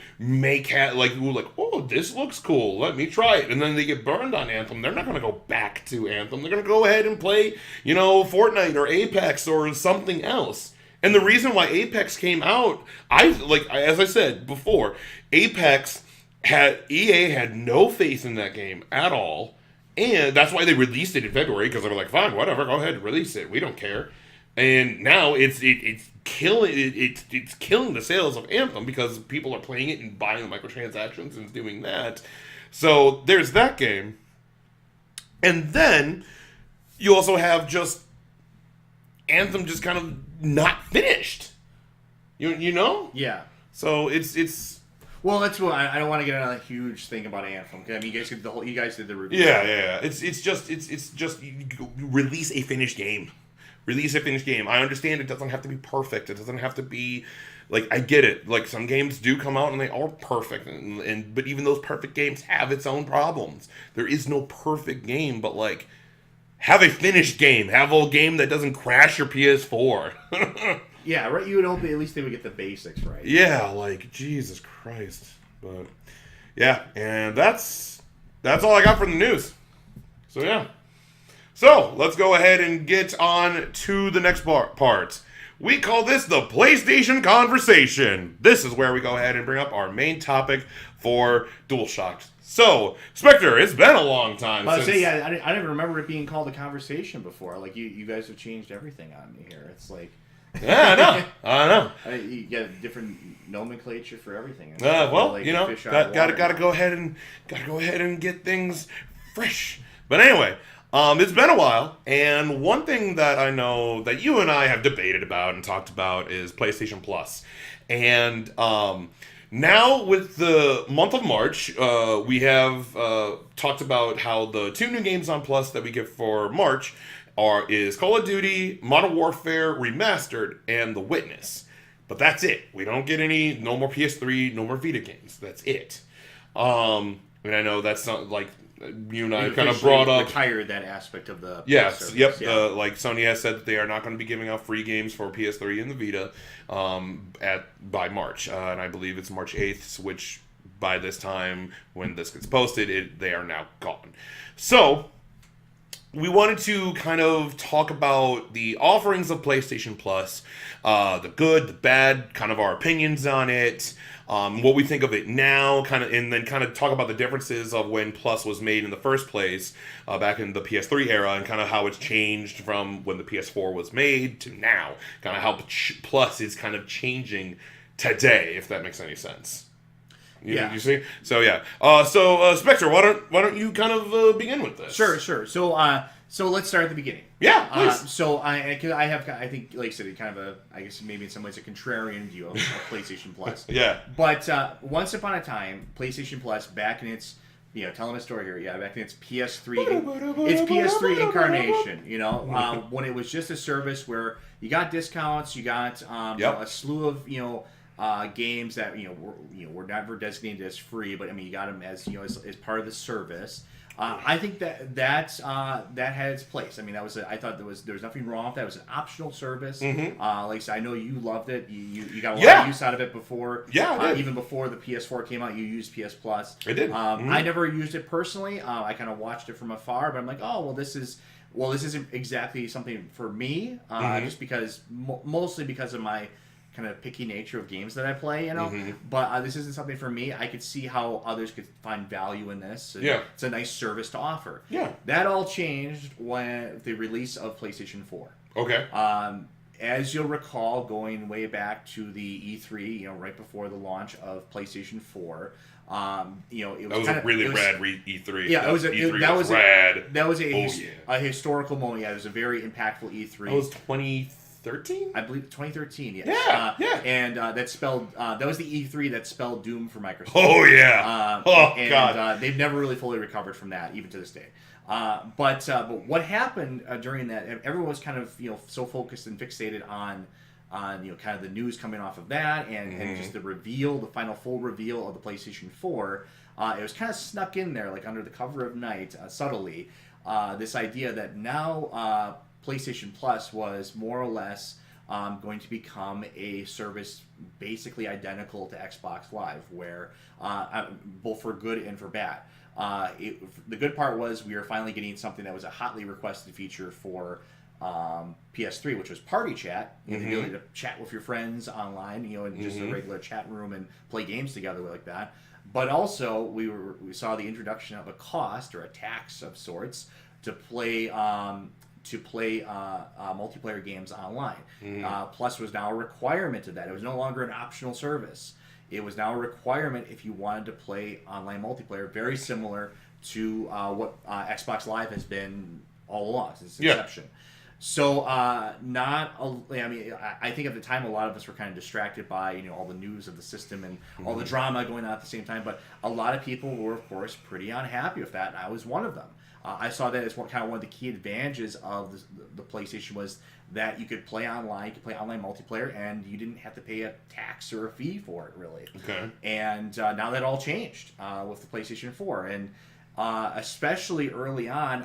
S1: oh, this looks cool, let me try it, and then they get burned on Anthem. They're not going to go back to Anthem. They're going to go ahead and play, Fortnite or Apex or something else. And the reason why Apex came out, as I said before, EA had no faith in that game at all, and that's why they released it in February, because they were like, fine, whatever, go ahead and release it, we don't care. And now it's killing the sales of Anthem because people are playing it and buying the microtransactions and doing that. So there's that game, and then you also have just Anthem just kind of not finished. You know?
S2: Yeah.
S1: So it's.
S2: Well, that's what I don't want to get on a huge thing about Anthem. I mean, you guys did the review.
S1: Yeah. It's just release a finished game. Release a finished game. I understand it doesn't have to be perfect. It doesn't have to be I get it. Some games do come out and they are perfect, but even those perfect games have its own problems. There is no perfect game, but have a finished game. Have a game that doesn't crash your PS4.
S2: Yeah, right. You would hope at least they would get the basics right.
S1: Yeah, Jesus Christ. But yeah, and that's all I got from the news. So yeah. So let's go ahead and get on to the next part. We call this the PlayStation Conversation. This is where we go ahead and bring up our main topic for Dualshock'd. So, Spector, it's been a long time since...
S2: I never remember it being called a conversation before. You guys have changed everything on me here. It's
S1: Yeah, I know.
S2: You got different nomenclature for everything.
S1: Gotta go ahead and get things fresh. But anyway, it's been a while, and one thing that I know that you and I have debated about and talked about is PlayStation Plus. And now with the month of March, we have talked about how the 2 new games on Plus that we get for March is Call of Duty, Modern Warfare Remastered, and The Witness. But that's it. We don't get no more PS3, no more Vita games. That's it. And I know that's not you and I kind of brought up
S2: retired that aspect of the
S1: yes,
S2: service.
S1: Yep.
S2: Yeah.
S1: Sony has said that they are not going to be giving out free games for PS3 and the Vita by March, and I believe it's March 8th, which by this time when this gets posted, they are now gone. So we wanted to kind of talk about the offerings of PlayStation Plus, the good, the bad, kind of our opinions on it, what we think of it now, and then talk about the differences of when Plus was made in the first place, back in the PS3 era, and kind of how it's changed from when the PS4 was made to now, kind of how Plus is kind of changing today, if that makes any sense. You see? So yeah. Spector, why don't you kind of begin with this?
S2: Sure. So let's start at the beginning.
S1: Yeah, please.
S2: I think, like I said, kind of I guess maybe in some ways a contrarian view of PlayStation Plus.
S1: Yeah.
S2: But once upon a time, PlayStation Plus, back in its, telling a story here, back in its PS3 incarnation, when it was just a service where you got discounts, you got a slew of, games that were never designated as free, but you got them as as part of the service. I think that had its place. I thought there was nothing wrong with that. It was an optional service. Mm-hmm. Like I said, I know you loved it. You got a lot of use out of it before.
S1: Yeah, I did.
S2: Even before the PS4 came out, you used PS Plus.
S1: I did.
S2: I never used it personally. I kind of watched it from afar, but I'm like, this isn't exactly something for me. Just because, mostly because of my kind of picky nature of games that I play,
S1: Mm-hmm.
S2: But this isn't something for me. I could see how others could find value in this. It's a nice service to offer.
S1: Yeah.
S2: That all changed when the release of PlayStation 4.
S1: Okay.
S2: As you'll recall, going way back to the E3, right before the launch of PlayStation 4, it was
S1: a really rad E3.
S2: Yeah, that was
S1: rad.
S2: That was a historical moment. Yeah, it was a very impactful E3.
S1: That was 2013. 2013?
S2: I believe 2013. Yes.
S1: Yeah.
S2: And that spelled that was the E3 that spelled Doom for Microsoft.
S1: Oh yeah.
S2: God. They've never really fully recovered from that, even to this day. But what happened during that? Everyone was kind of so focused and fixated on kind of the news coming off of that and just the final full reveal of the PlayStation 4. It was kind of snuck in there, like under the cover of night, subtly. This idea that now PlayStation Plus was more or less going to become a service basically identical to Xbox Live, where both for good and for bad. The good part was we were finally getting something that was a hotly requested feature for PS3, which was party chat, the ability to chat with your friends online, in just a regular chat room and play games together like that. But also, we saw the introduction of a cost or a tax of sorts to play multiplayer games online. Plus was now a requirement of that. It was no longer an optional service. It was now a requirement if you wanted to play online multiplayer, very similar to what Xbox Live has been all along since its inception. So, I think at the time a lot of us were kind of distracted by all the news of the system and all the drama going on at the same time. But a lot of people were, of course, pretty unhappy with that, and I was one of them. I saw that as one of the key advantages of the PlayStation was that you could play online, you could play online multiplayer, and you didn't have to pay a tax or a fee for it, really.
S1: Okay.
S2: And now that all changed with the PlayStation 4, and especially early on.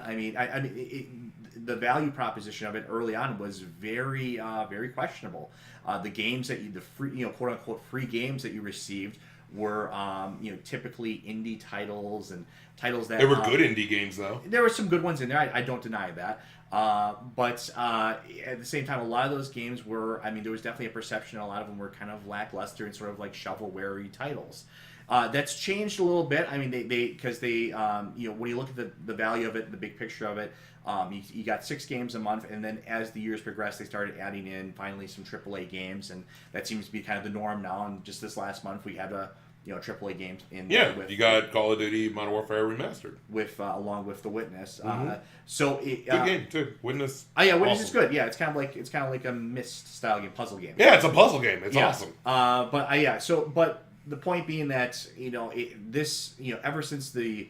S2: The value proposition of it early on was very, very questionable. The games that the free, quote unquote free games that you received were, typically indie titles and titles that
S1: they were good indie games though.
S2: There were some good ones in there. I don't deny that. But at the same time, a lot of those games were. There was definitely a perception. A lot of them were kind of lackluster and sort of like shovelware-y titles. That's changed a little bit. Because when you look at the value of it, the big picture of it, you got 6 games a month, and then as the years progressed, they started adding in finally some AAA games, and that seems to be kind of the norm now. And just this last month, we had AAA games in.
S1: Yeah, you got Call of Duty Modern Warfare Remastered
S2: along with The Witness.
S1: Good game too. Witness.
S2: Witness
S1: awesome.
S2: is good. Yeah, it's kind of like a Myst style game, puzzle game.
S1: Yeah, it's a puzzle game. It's awesome.
S2: But the point being that ever since the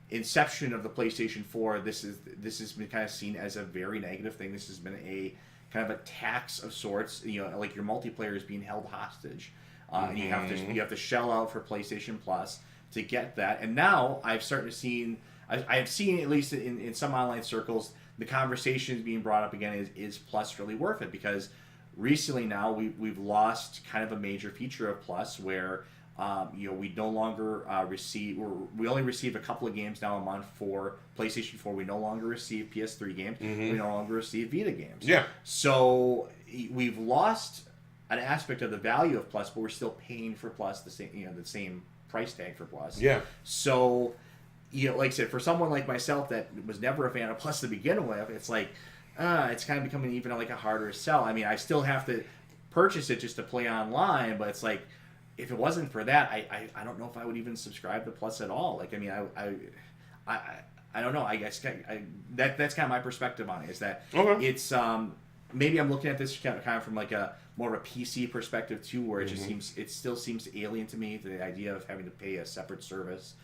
S2: inception of the PlayStation 4, this has been kind of seen as a very negative thing. This has been a kind of a tax of sorts. Like your multiplayer is being held hostage, and you have to shell out for PlayStation Plus to get that. And now I have seen at least in some online circles the conversations being brought up again is Plus really worth it? Because recently now we've lost kind of a major feature of Plus where we no longer we only receive a couple of games now a month for PlayStation 4. We no longer receive PS3 games. We no longer receive Vita games.
S1: Yeah.
S2: So we've lost an aspect of the value of Plus, but we're still paying for Plus the same price tag for Plus.
S1: Yeah.
S2: So like I said, for someone like myself that was never a fan of Plus to begin with, it's like it's kind of becoming even like a harder sell. I still have to purchase it just to play online, but it's like if it wasn't for that, I don't know if I would even subscribe to Plus at all. I don't know. I guess that's kind of my perspective on it. Is that it's maybe I'm looking at this kind of from like a more of a PC perspective too, where it still seems alien to me, the idea of having to pay a separate service.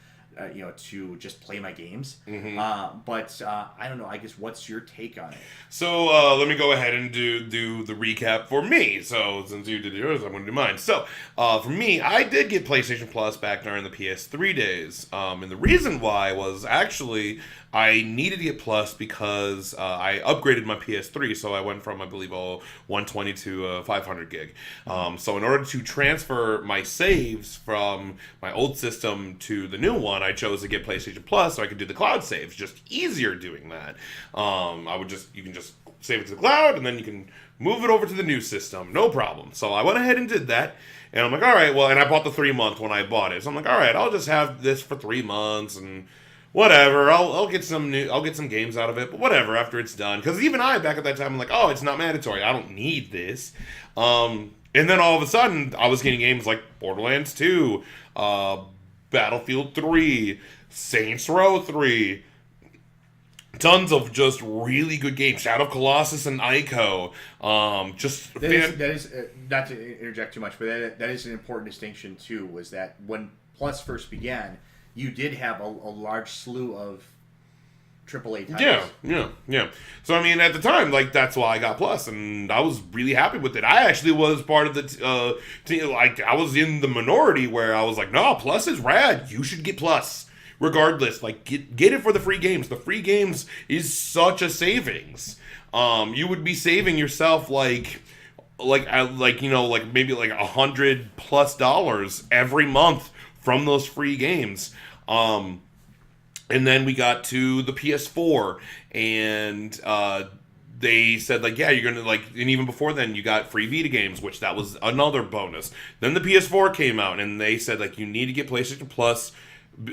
S2: To just play my games. But I don't know. I guess what's your take on it?
S1: So let me go ahead and do the recap for me. So since you did yours, I'm going to do mine. So for me, I did get PlayStation Plus back during the PS3 days. And the reason why was actually I needed to get Plus because I upgraded my PS3. So I went from, I believe, 120 to 500 gig. So in order to transfer my saves from my old system to the new one, I chose to get PlayStation Plus so I could do the cloud saves. Just easier doing that. You can just save it to the cloud and then you can move it over to the new system. No problem. So I went ahead and did that. And I'm like, all right, well, and I bought the 3-month when I bought it. So I'm like, all right, I'll just have this for 3 months and whatever. I'll get some games out of it, but whatever after it's done. Because even I, back at that time, I'm like, oh, it's not mandatory. I don't need this. And then all of a sudden, I was getting games like Borderlands 2, Battlefield 3, Saints Row 3, Tons of just really good games. Shadow of Colossus and Ico.
S2: That is not to interject too much, but that is an important distinction too. Was that when Plus first began, you did have a large slew of AAA titles.
S1: Yeah. So I mean, at the time, like that's why I got Plus, and I was really happy with it. I actually was part of the like I was in the minority where I was like, no, Plus is rad. You should get Plus. Regardless, like get it for the free games. The free games is such a savings. You would be saving yourself like maybe like $100+ every month from those free games. And then we got to the PS4, and they said like, yeah, you're gonna like, and even before then you got free Vita games, which that was another bonus. Then the PS4 came out, and they said like, you need to get PlayStation Plus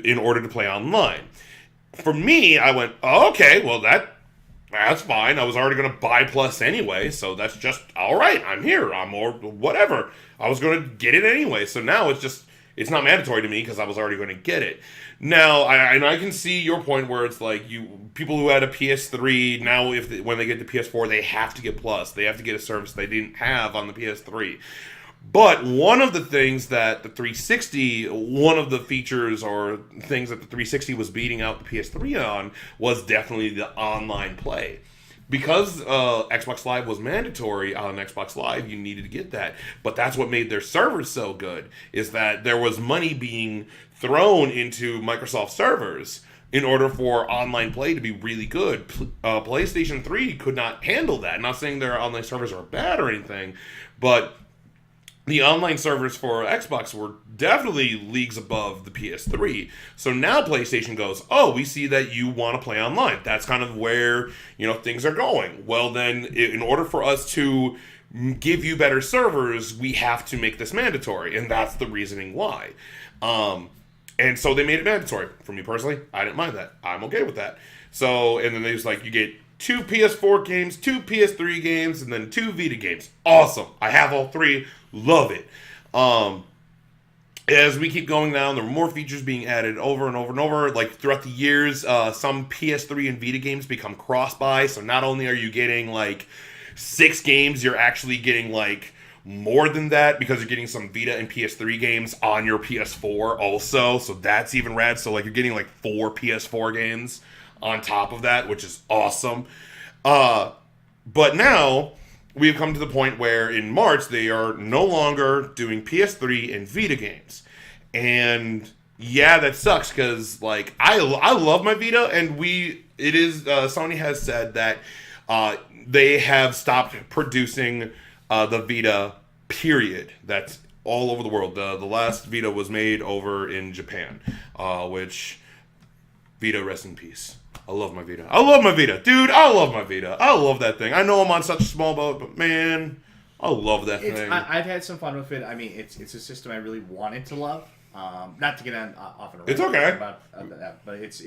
S1: in order to play online. For me, I went, oh, okay, well that's fine. I was already going to buy Plus anyway, so that's just all right. I'm here. I'm or whatever. I was going to get it anyway, so now it's not mandatory to me because I was already going to get it. Now, I can see your point where it's like people who had a PS3 now, when they get the PS4, they have to get Plus. They have to get a service they didn't have on the PS3. But one of the things that the 360, one of the features or things that the 360 was beating out the PS3 on was definitely the online play. Because Xbox Live was mandatory on Xbox Live, you needed to get that. But that's what made their servers so good, is that there was money being thrown into Microsoft servers in order for online play to be really good. PlayStation 3 could not handle that. I'm not saying their online servers are bad or anything, but the online servers for Xbox were definitely leagues above the PS3. So now PlayStation goes, oh, we see that you want to play online. That's kind of where, things are going. Well, then, in order for us to give you better servers, we have to make this mandatory. And that's the reasoning why. And so they made it mandatory. For me personally, I didn't mind that. I'm okay with that. So, and then they was like, you get 2 PS4 games, 2 PS3 games, and then 2 Vita games. Awesome. I have all 3. Love it. As we keep going down, there are more features being added over and over and over. Like throughout the years, some PS3 and Vita games become cross-buy. So not only are you getting like 6 games, you're actually getting like more than that because you're getting some Vita and PS3 games on your PS4 also. So that's even rad. So like you're getting like 4 PS4 games on top of that, which is awesome. But now we've come to the point where in March they are no longer doing PS3 and Vita games. And yeah, that sucks because like I love my Vita, and Sony has said that they have stopped producing the Vita, period. That's all over the world. The last Vita was made over in Japan, which Vita, rest in peace. I love my Vita. Dude, I love my Vita. I love that thing. I know I'm on such a small boat, but man, I love that thing.
S2: I've had some fun with it. I mean, it's a system I really wanted to love. Not to get on off on a
S1: it's okay
S2: about that, but it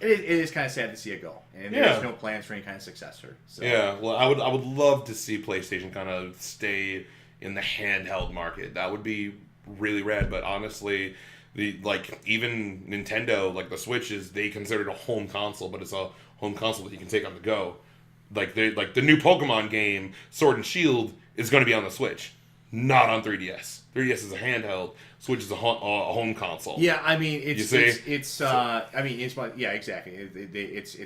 S2: is kind of sad to see it go, and there's no plans for any kind of successor. So.
S1: Yeah, well, I would love to see PlayStation kind of stay in the handheld market. That would be really rad. But honestly, even Nintendo, like the Switch they consider it a home console, but it's a home console that you can take on the go. Like the new Pokemon game, Sword and Shield, is going to be on the Switch, not on 3DS. 3DS is a handheld. Switch is a home console.
S2: Yeah, I mean it's exactly. It's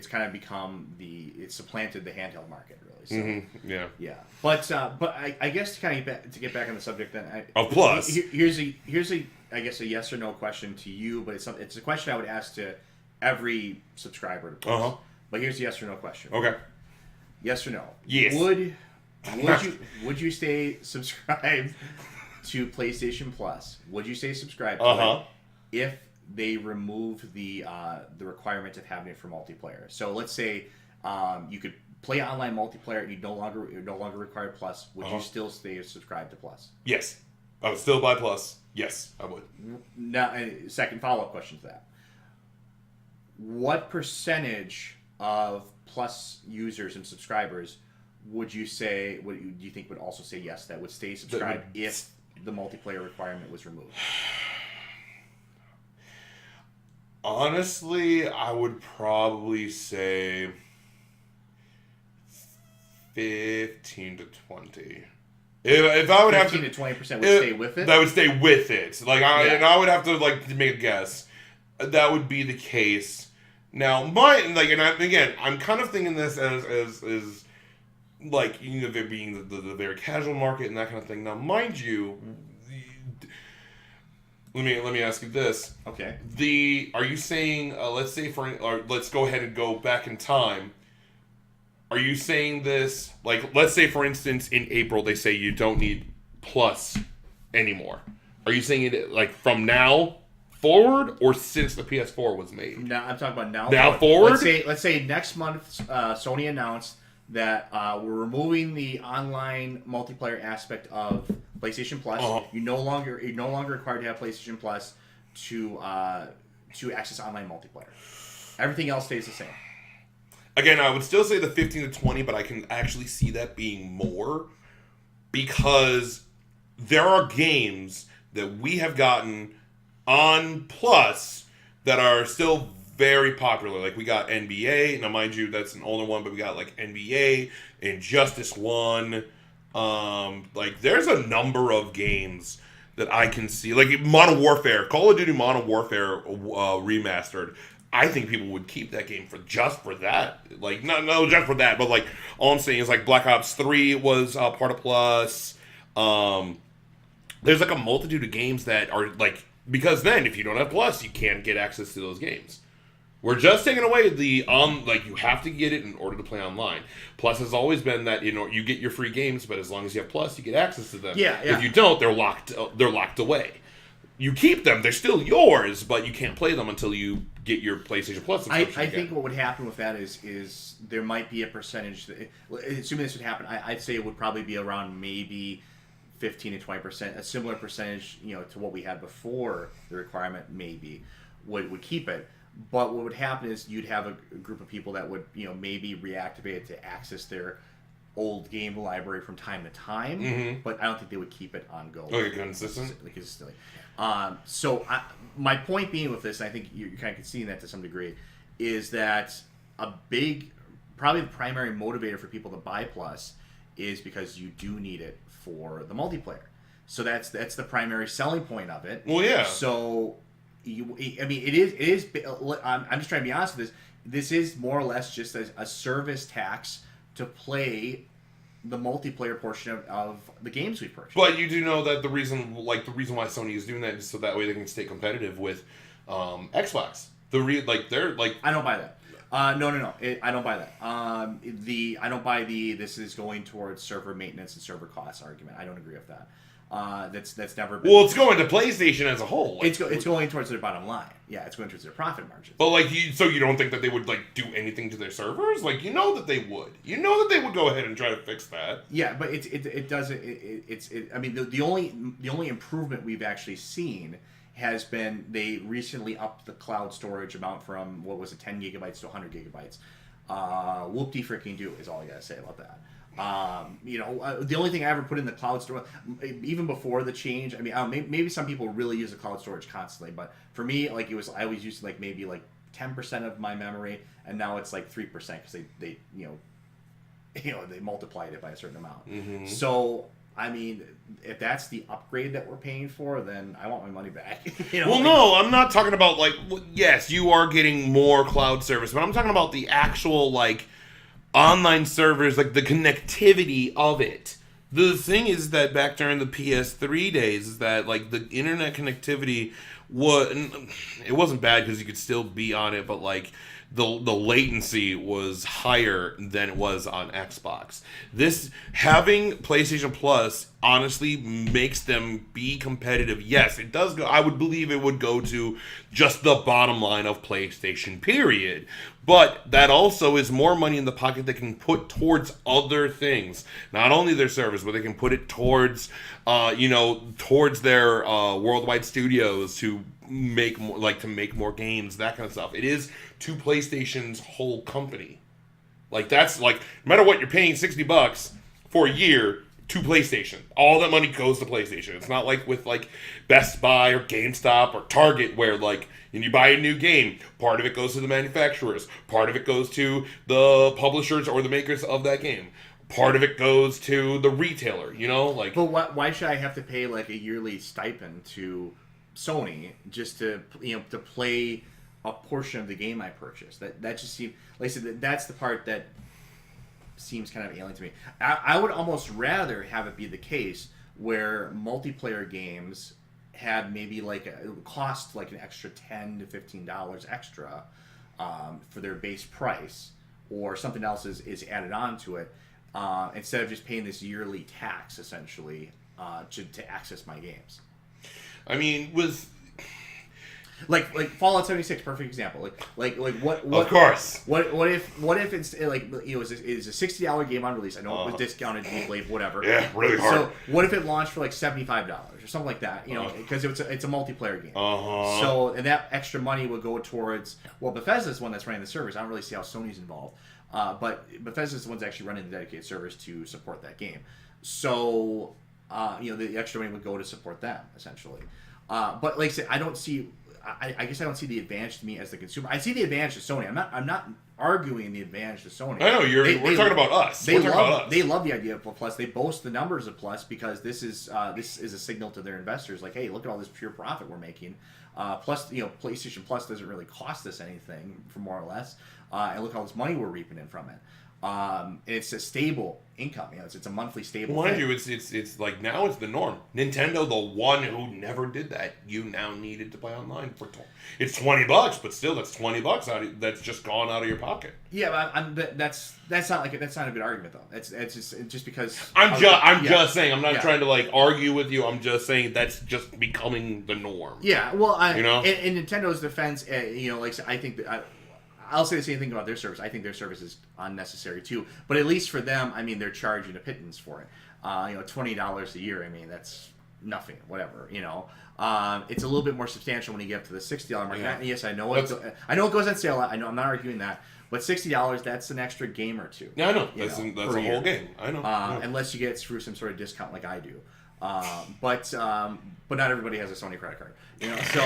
S2: kind of become it's supplanted the handheld market really. So, yeah. But I guess to get back on the subject then.
S1: Plus.
S2: Here's a I guess a yes or no question to you, but it's a question I would ask to every subscriber to Plus.
S1: Uh-huh.
S2: But here's a yes or no question.
S1: Okay.
S2: Yes or no?
S1: Yes.
S2: Would you stay subscribed to PlayStation Plus? Would you stay subscribed to it if they remove the requirement of having it for multiplayer? So let's say you could play online multiplayer and you no longer require Plus. Would you still stay subscribed to Plus?
S1: Yes. I would still buy Plus. Yes, I would.
S2: Now, second follow-up question to that. What percentage of Plus users and subscribers would you do you think would also say yes, that would stay subscribed if the multiplayer requirement was removed?
S1: Honestly, I would probably say 15 to 20. If I would have to,
S2: 15 to 20% would stay with it.
S1: That would stay with it. Like and
S2: Yeah.
S1: I would have to like make a guess. That would be the case. Now, again, I'm kind of thinking this as like, you know, there being the very casual market and that kind of thing. Now, mind you, let me ask you this.
S2: Okay.
S1: Are you saying, let's say let's go ahead and go back in time. Are you saying this, like, let's say for instance in April they say you don't need Plus anymore. Are you saying it like from now forward or since the PS4 was made?
S2: Now I'm talking about now.
S1: Now forward?
S2: Let's say next month Sony announced that we're removing the online multiplayer aspect of PlayStation Plus.
S1: Uh-huh.
S2: You're no longer required to have PlayStation Plus to access online multiplayer. Everything else stays the same.
S1: Again, I would still say the 15 to 20, but I can actually see that being more because there are games that we have gotten on Plus that are still very popular. Like we got NBA, now mind you, that's an older one, but we got like NBA, Injustice 1. Like there's a number of games that I can see. Like Modern Warfare, Call of Duty Modern Warfare remastered. I think people would keep that game just for that. Like, no, just for that. But, like, all I'm saying is, like, Black Ops 3 was part of Plus. There's, like, a multitude of games that are, like... Because then, if you don't have Plus, you can't get access to those games. We're just taking away you have to get it in order to play online. Plus has always been that, you know, you get your free games, but as long as you have Plus, you get access to them.
S2: Yeah.
S1: If you don't, they're locked away. You keep them; they're still yours, but you can't play them until you get your PlayStation Plus subscription.
S2: I think what would happen with that is there might be a percentage that, assuming this would happen, I'd say it would probably be around maybe 15 to 20%, a similar percentage, you know, to what we had before the requirement maybe would keep it. But what would happen is you'd have a group of people that would, you know, maybe reactivate it to access their old game library from time to time,
S1: Mm-hmm.
S2: but I don't think they would keep it ongoing.
S1: Okay, consistently.
S2: Consistently. My point being with this, and I think you're kind of conceding that to some degree, is that probably the primary motivator for people to buy Plus is because you do need it for the multiplayer. So that's the primary selling point of it.
S1: Well, yeah.
S2: So, it is. I'm just trying to be honest with this. This is more or less just a service tax to play the multiplayer portion of the games we purchased.
S1: But you do know that the reason why Sony is doing that is so that way they can stay competitive with Xbox.
S2: I don't buy that. No. I don't buy that. I don't buy this is going towards server maintenance and server costs argument. I don't agree with that. That's never been.
S1: Well, it's going to PlayStation as a whole.
S2: It's going towards their bottom line. Yeah, it's going towards their profit margin.
S1: But so you don't think that they would do anything to their servers? Like you know that they would. You know that they would go ahead and try to fix that.
S2: Yeah, but it doesn't. I mean, the only improvement we've actually seen has been they recently upped the cloud storage amount from 10 gigabytes to 100 gigabytes. Whoop-de freaking do is all I gotta say about that. The only thing I ever put in the cloud storage, even before the change, I mean, maybe some people really use the cloud storage constantly, but for me, I always used maybe 10% of my memory, and now it's 3% because they they multiplied it by a certain amount.
S1: Mm-hmm.
S2: So, I mean, if that's the upgrade that we're paying for, then I want my money back.
S1: No, I'm not talking about yes, you are getting more cloud service, but I'm talking about the actual online servers, the connectivity of it. The thing is that back during the PS3 days is that the internet connectivity it wasn't bad because you could still be on it, but the latency was higher than it was on Xbox. This having PlayStation Plus honestly makes them be competitive. Yes, it does go. I would believe it would go to just the bottom line of PlayStation, period. But that also is more money in the pocket they can put towards other things. Not only their service, but they can put it towards, towards their worldwide studios to make more, more games, that kind of stuff. It is to PlayStation's whole company. No matter what, you're paying $60 for a year. to PlayStation. All that money goes to PlayStation. It's not like with like Best Buy or GameStop or Target where like when you buy a new game, part of it goes to the manufacturers, part of it goes to the publishers or the makers of that game. Part of it goes to the retailer, you know, like.
S2: But why should I have to pay like a yearly stipend to Sony just to to play a portion of the game I purchased? That just seems like I said. That's the part that seems kind of alien to me. I would almost rather have it be the case where multiplayer games had maybe like it would cost like an extra $10 to $15 extra for their base price, or something else is added on to it. Instead of just paying this yearly tax, essentially, to access my games.
S1: I mean, with
S2: like Fallout 76, perfect example. Like what?
S1: Of course.
S2: What if it's like it's a $60 game on release? I know it was discounted deeply, whatever.
S1: Yeah, really hard.
S2: So what if it launched for like $75 or something like that? Because it's a multiplayer game. So and that extra money would go towards Bethesda's the one that's running the servers. I don't really see how Sony's involved. But Bethesda's the ones actually running the dedicated servers to support that game. So, the extra money would go to support them, essentially. But like I said, I don't see... I guess I don't see the advantage to me as the consumer. I see the advantage to Sony. I'm not arguing the advantage to Sony.
S1: I know, we're talking about us.
S2: They love the idea of Plus. They boast the numbers of Plus because this is a signal to their investors, like, hey, look at all this pure profit we're making. Plus, PlayStation Plus doesn't really cost us anything, for more or less. And look how this money we're reaping in from it. And it's a stable income. It's a monthly stable.
S1: Mind you, it's like now it's the norm. Nintendo, the one who never did that, you now needed to play online for. It's $20, but still, that's $20 that's just gone out of your pocket.
S2: Yeah, but that's not a good argument though. It's just because
S1: I'm just saying. I'm not trying to like argue with you. I'm just saying that's just becoming the norm.
S2: Yeah, well, in Nintendo's defense, like I think that. I'll say the same thing about their service. I think their service is unnecessary too. But at least for them, I mean, they're charging a pittance for it. $20 a year. I mean, that's nothing. Whatever. It's a little bit more substantial when you get up to the $60 mark.
S1: Yeah.
S2: Yes, I know it goes on sale. I know. I'm not arguing that. But $60, that's an extra game or two.
S1: Yeah, I know. That's a whole game. I know.
S2: Unless you get through some sort of discount like I do. But not everybody has a Sony credit card. So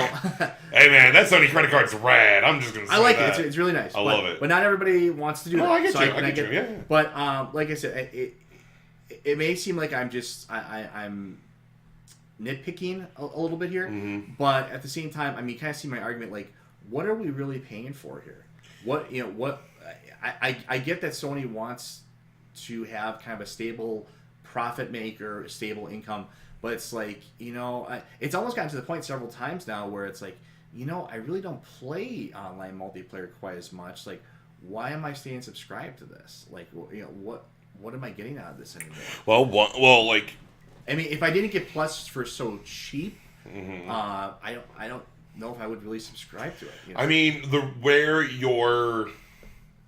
S1: hey man, that Sony credit card's rad. I'm just gonna say
S2: I like
S1: that.
S2: it. It's really nice.
S1: I love it.
S2: But not everybody wants to do that.
S1: I get you. I get you. Yeah.
S2: But like I said, it may seem like I'm nitpicking a little bit here, but at the same time, I mean, kind of see my argument. Like, what are we really paying for here? I get that Sony wants to have kind of a stable profit maker, stable income, but it's like, it's almost gotten to the point several times now where it's like, I really don't play online multiplayer quite as much. Like, why am I staying subscribed to this? Like, what am I getting out of this anymore?
S1: Well, like,
S2: I mean, if I didn't get Plus for so cheap, I don't know if I would really subscribe to it.
S1: I mean, where your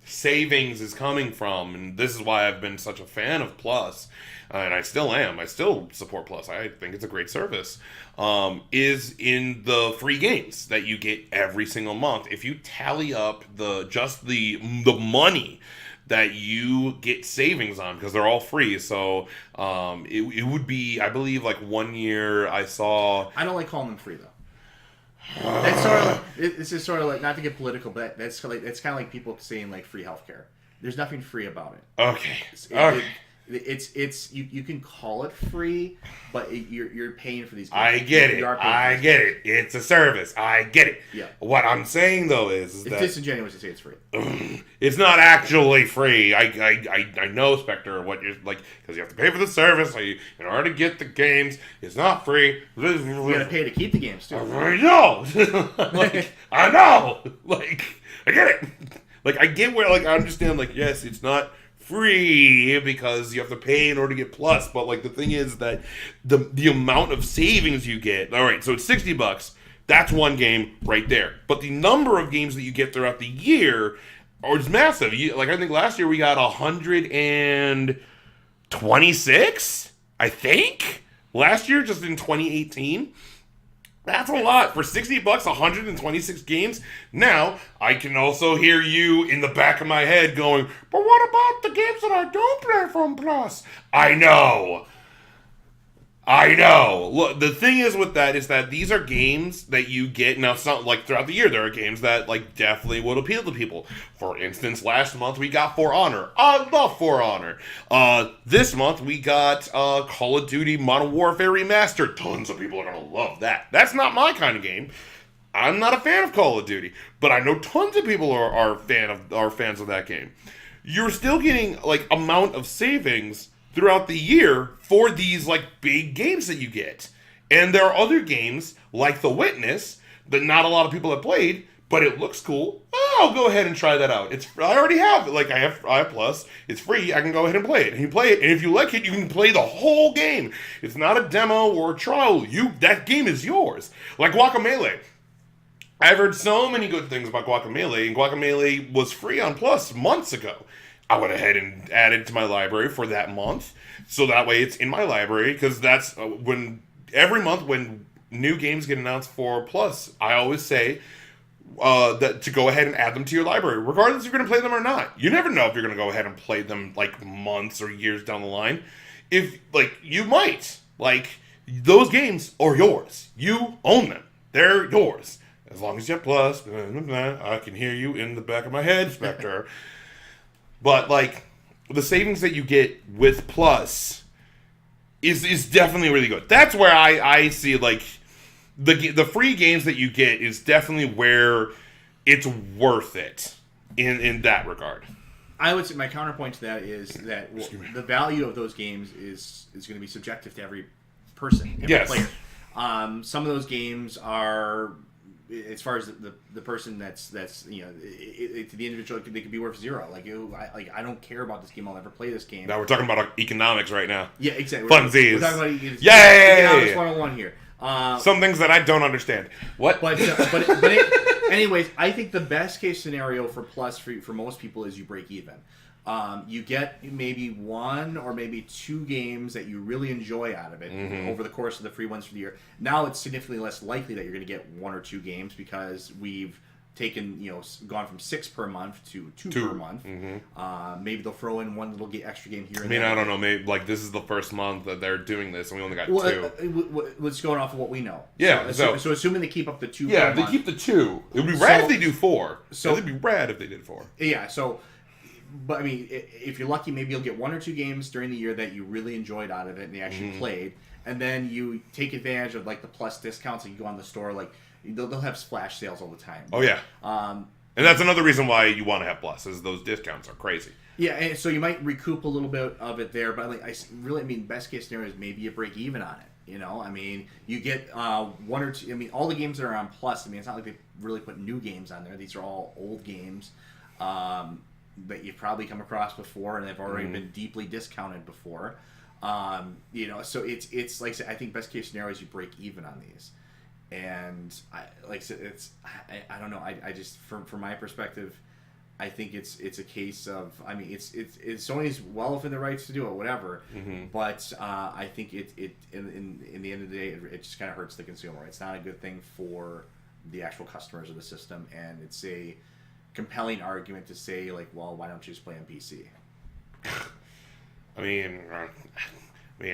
S1: savings is coming from, and this is why I've been such a fan of Plus, and I still am. I still support Plus. I think it's a great service. Is in the free games that you get every single month. If you tally up the money that you get savings on, because they're all free, so it would be, I believe, like 1 year I saw.
S2: I don't like calling them free though. That's sort of like, it's just sort of like, not to get political, but it's kind of like people saying like free healthcare. There's nothing free about it.
S1: Okay.
S2: It's you can call it free, but you're paying for these games.
S1: I get it. It's a service. I get it.
S2: Yeah.
S1: What I'm saying though is
S2: it's disingenuous to say it's free.
S1: It's not actually free. I know, Spector, what you're like, because you have to pay for the service. So in order to get the games, it's not free.
S2: You gotta pay to keep the games too.
S1: I know. I know. I get it. I get where I understand. Yes, it's not free because you have to pay in order to get Plus, but the thing is that the amount of savings you get. All right, so it's $60. That's one game right there. But the number of games that you get throughout the year is massive. I think last year we got 126. I think last year, just in 2018. That's a lot. For $60, 126 games. Now, I can also hear you in the back of my head going, but what about the games that I don't play from Plus? I know. I know. Look, the thing is with that is that these are games that you get now. Some like throughout the year, there are games that like definitely would appeal to people. For instance, last month we got For Honor. I love For Honor. This month we got Call of Duty Modern Warfare Remastered. Tons of people are gonna love that. That's not my kind of game. I'm not a fan of Call of Duty, but I know tons of people are fans of that game. You're still getting like amount of savings throughout the year for these like big games that you get. And there are other games like The Witness that not a lot of people have played, but it looks cool. Oh, I'll go ahead and try that out. I already have it. Like I have Plus. It's free. I can go ahead and play it. And you play it, and if you like it, you can play the whole game. It's not a demo or a trial. That game is yours. Like Guacamelee. I've heard so many good things about Guacamelee, and Guacamelee was free on Plus months ago. I went ahead and added it to my library for that month, so that way it's in my library, because that's when every month when new games get announced for Plus, I always say that to go ahead and add them to your library, regardless if you're going to play them or not. You never know if you're going to go ahead and play them like months or years down the line. If like you might, like those games are yours. You own them. They're yours. As long as you have Plus, I can hear you in the back of my head, Spector. But, like, the savings that you get with Plus is definitely really good. That's where I see, like, the free games that you get is definitely where it's worth it in that regard.
S2: I would say my counterpoint to that is that the value of those games is going to be subjective to every person, every player. Some of those games are... As far as the person that's to the individual, they could be worth zero. I don't care about this game. I'll never play this game.
S1: Now we're talking about economics right now.
S2: Yeah, exactly.
S1: Funsies.
S2: We're talking about
S1: economics
S2: 101 here.
S1: Some things that I don't understand. What?
S2: Anyways, I think the best case scenario for Plus for most people is you break even. You get maybe one or maybe two games that you really enjoy out of it over the course of the free ones for the year. Now it's significantly less likely that you're going to get one or two games because we've gone from 6 per month to two per month. Maybe they'll throw in one little extra game here and there.
S1: I don't know. Maybe like this is the first month that they're doing this, and we only got two.
S2: Let's go off of what we know.
S1: Yeah.
S2: So assuming they keep up the 2 per
S1: month. Yeah, they keep the 2. It would be rad if they do 4. It'd be rad if they did 4.
S2: Yeah, so... But, I mean, if you're lucky, maybe you'll get 1 or 2 games during the year that you really enjoyed out of it and you actually played. And then you take advantage of, like, the Plus discounts. And you go on the store, like, they'll have splash sales all the time.
S1: Oh, yeah. And that's another reason why you want to have Plus, is those discounts are crazy.
S2: Yeah, and so you might recoup a little bit of it there. But, like, best case scenario is maybe you break even on it. You know, I mean, you get 1 or 2. I mean, all the games that are on Plus, I mean, it's not like they really put new games on there. These are all old games. That you've probably come across before and they've already been deeply discounted before. So it's like I said, I think best case scenario is you break even on these. And I don't know. I just from my perspective, I think it's a case of, I mean, it's Sony's well within the rights to do it, whatever. But I think it in the end of the day, it just kind of hurts the consumer. It's not a good thing for the actual customers of the system, and it's a compelling argument to say, like, well, why don't you just play on PC?
S1: I mean,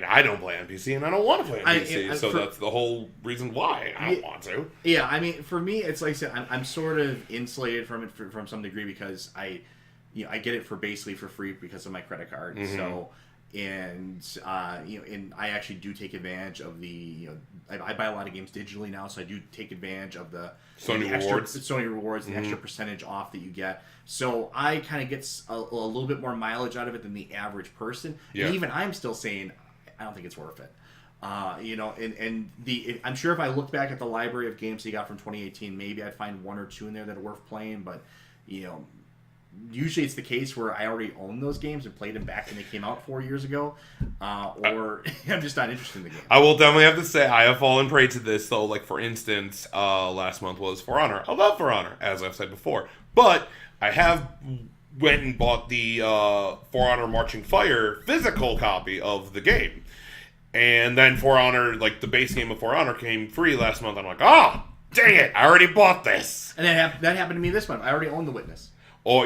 S1: I don't play on PC, and I don't want to play on PC, so that's the whole reason why I don't want to. Yeah,
S2: I mean, for me, it's like I said, I'm sort of insulated from it from some degree because I get it basically for free because of my credit card. So, and I actually do take advantage of the, I buy a lot of games digitally now, so I do take advantage of the
S1: Sony
S2: rewards, the extra percentage off that you get. So I kind of get a little bit more mileage out of it than the average person. Yeah. And even I'm still saying, I don't think it's worth it. I'm sure if I look back at the library of games they got from 2018, maybe I'd find 1 or 2 in there that are worth playing, but, usually it's the case where I already own those games and played them back when they came out 4 years ago, or I'm just not interested in the game.
S1: I will definitely have to say I have fallen prey to this, though. Like, for instance, last month was For Honor. I love For Honor, as I've said before, but I have went and bought the For Honor Marching Fire physical copy of the game, and then For Honor, like the base game of For Honor, came free last month. I'm like, dang it, I already bought this.
S2: And that happened to me this month. I already own The Witness.
S1: Or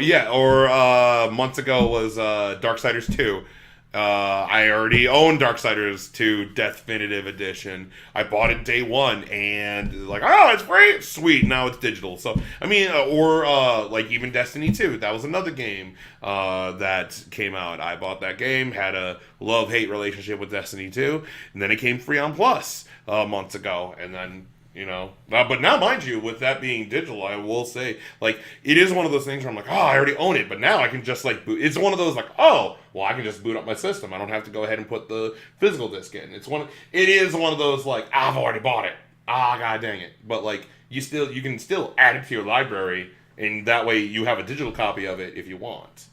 S1: months ago was Darksiders 2. I already own Darksiders 2 Definitive Edition. I bought it day one, and like, oh, it's free, sweet. Now it's digital. So I mean, or like even Destiny 2. That was another game that came out. I bought that game, had a love-hate relationship with Destiny 2, and then it came free on Plus months ago, and then. But now, mind you, with that being digital, I will say, like, it is one of those things where I'm like, oh, I already own it, but now I can just, like, boot. It's one of those, like, oh, well, I can just boot up my system. I don't have to go ahead and put the physical disc in. It is one of those, like, I've already bought it. God dang it. But, like, you can still add it to your library, and that way you have a digital copy of it if you want.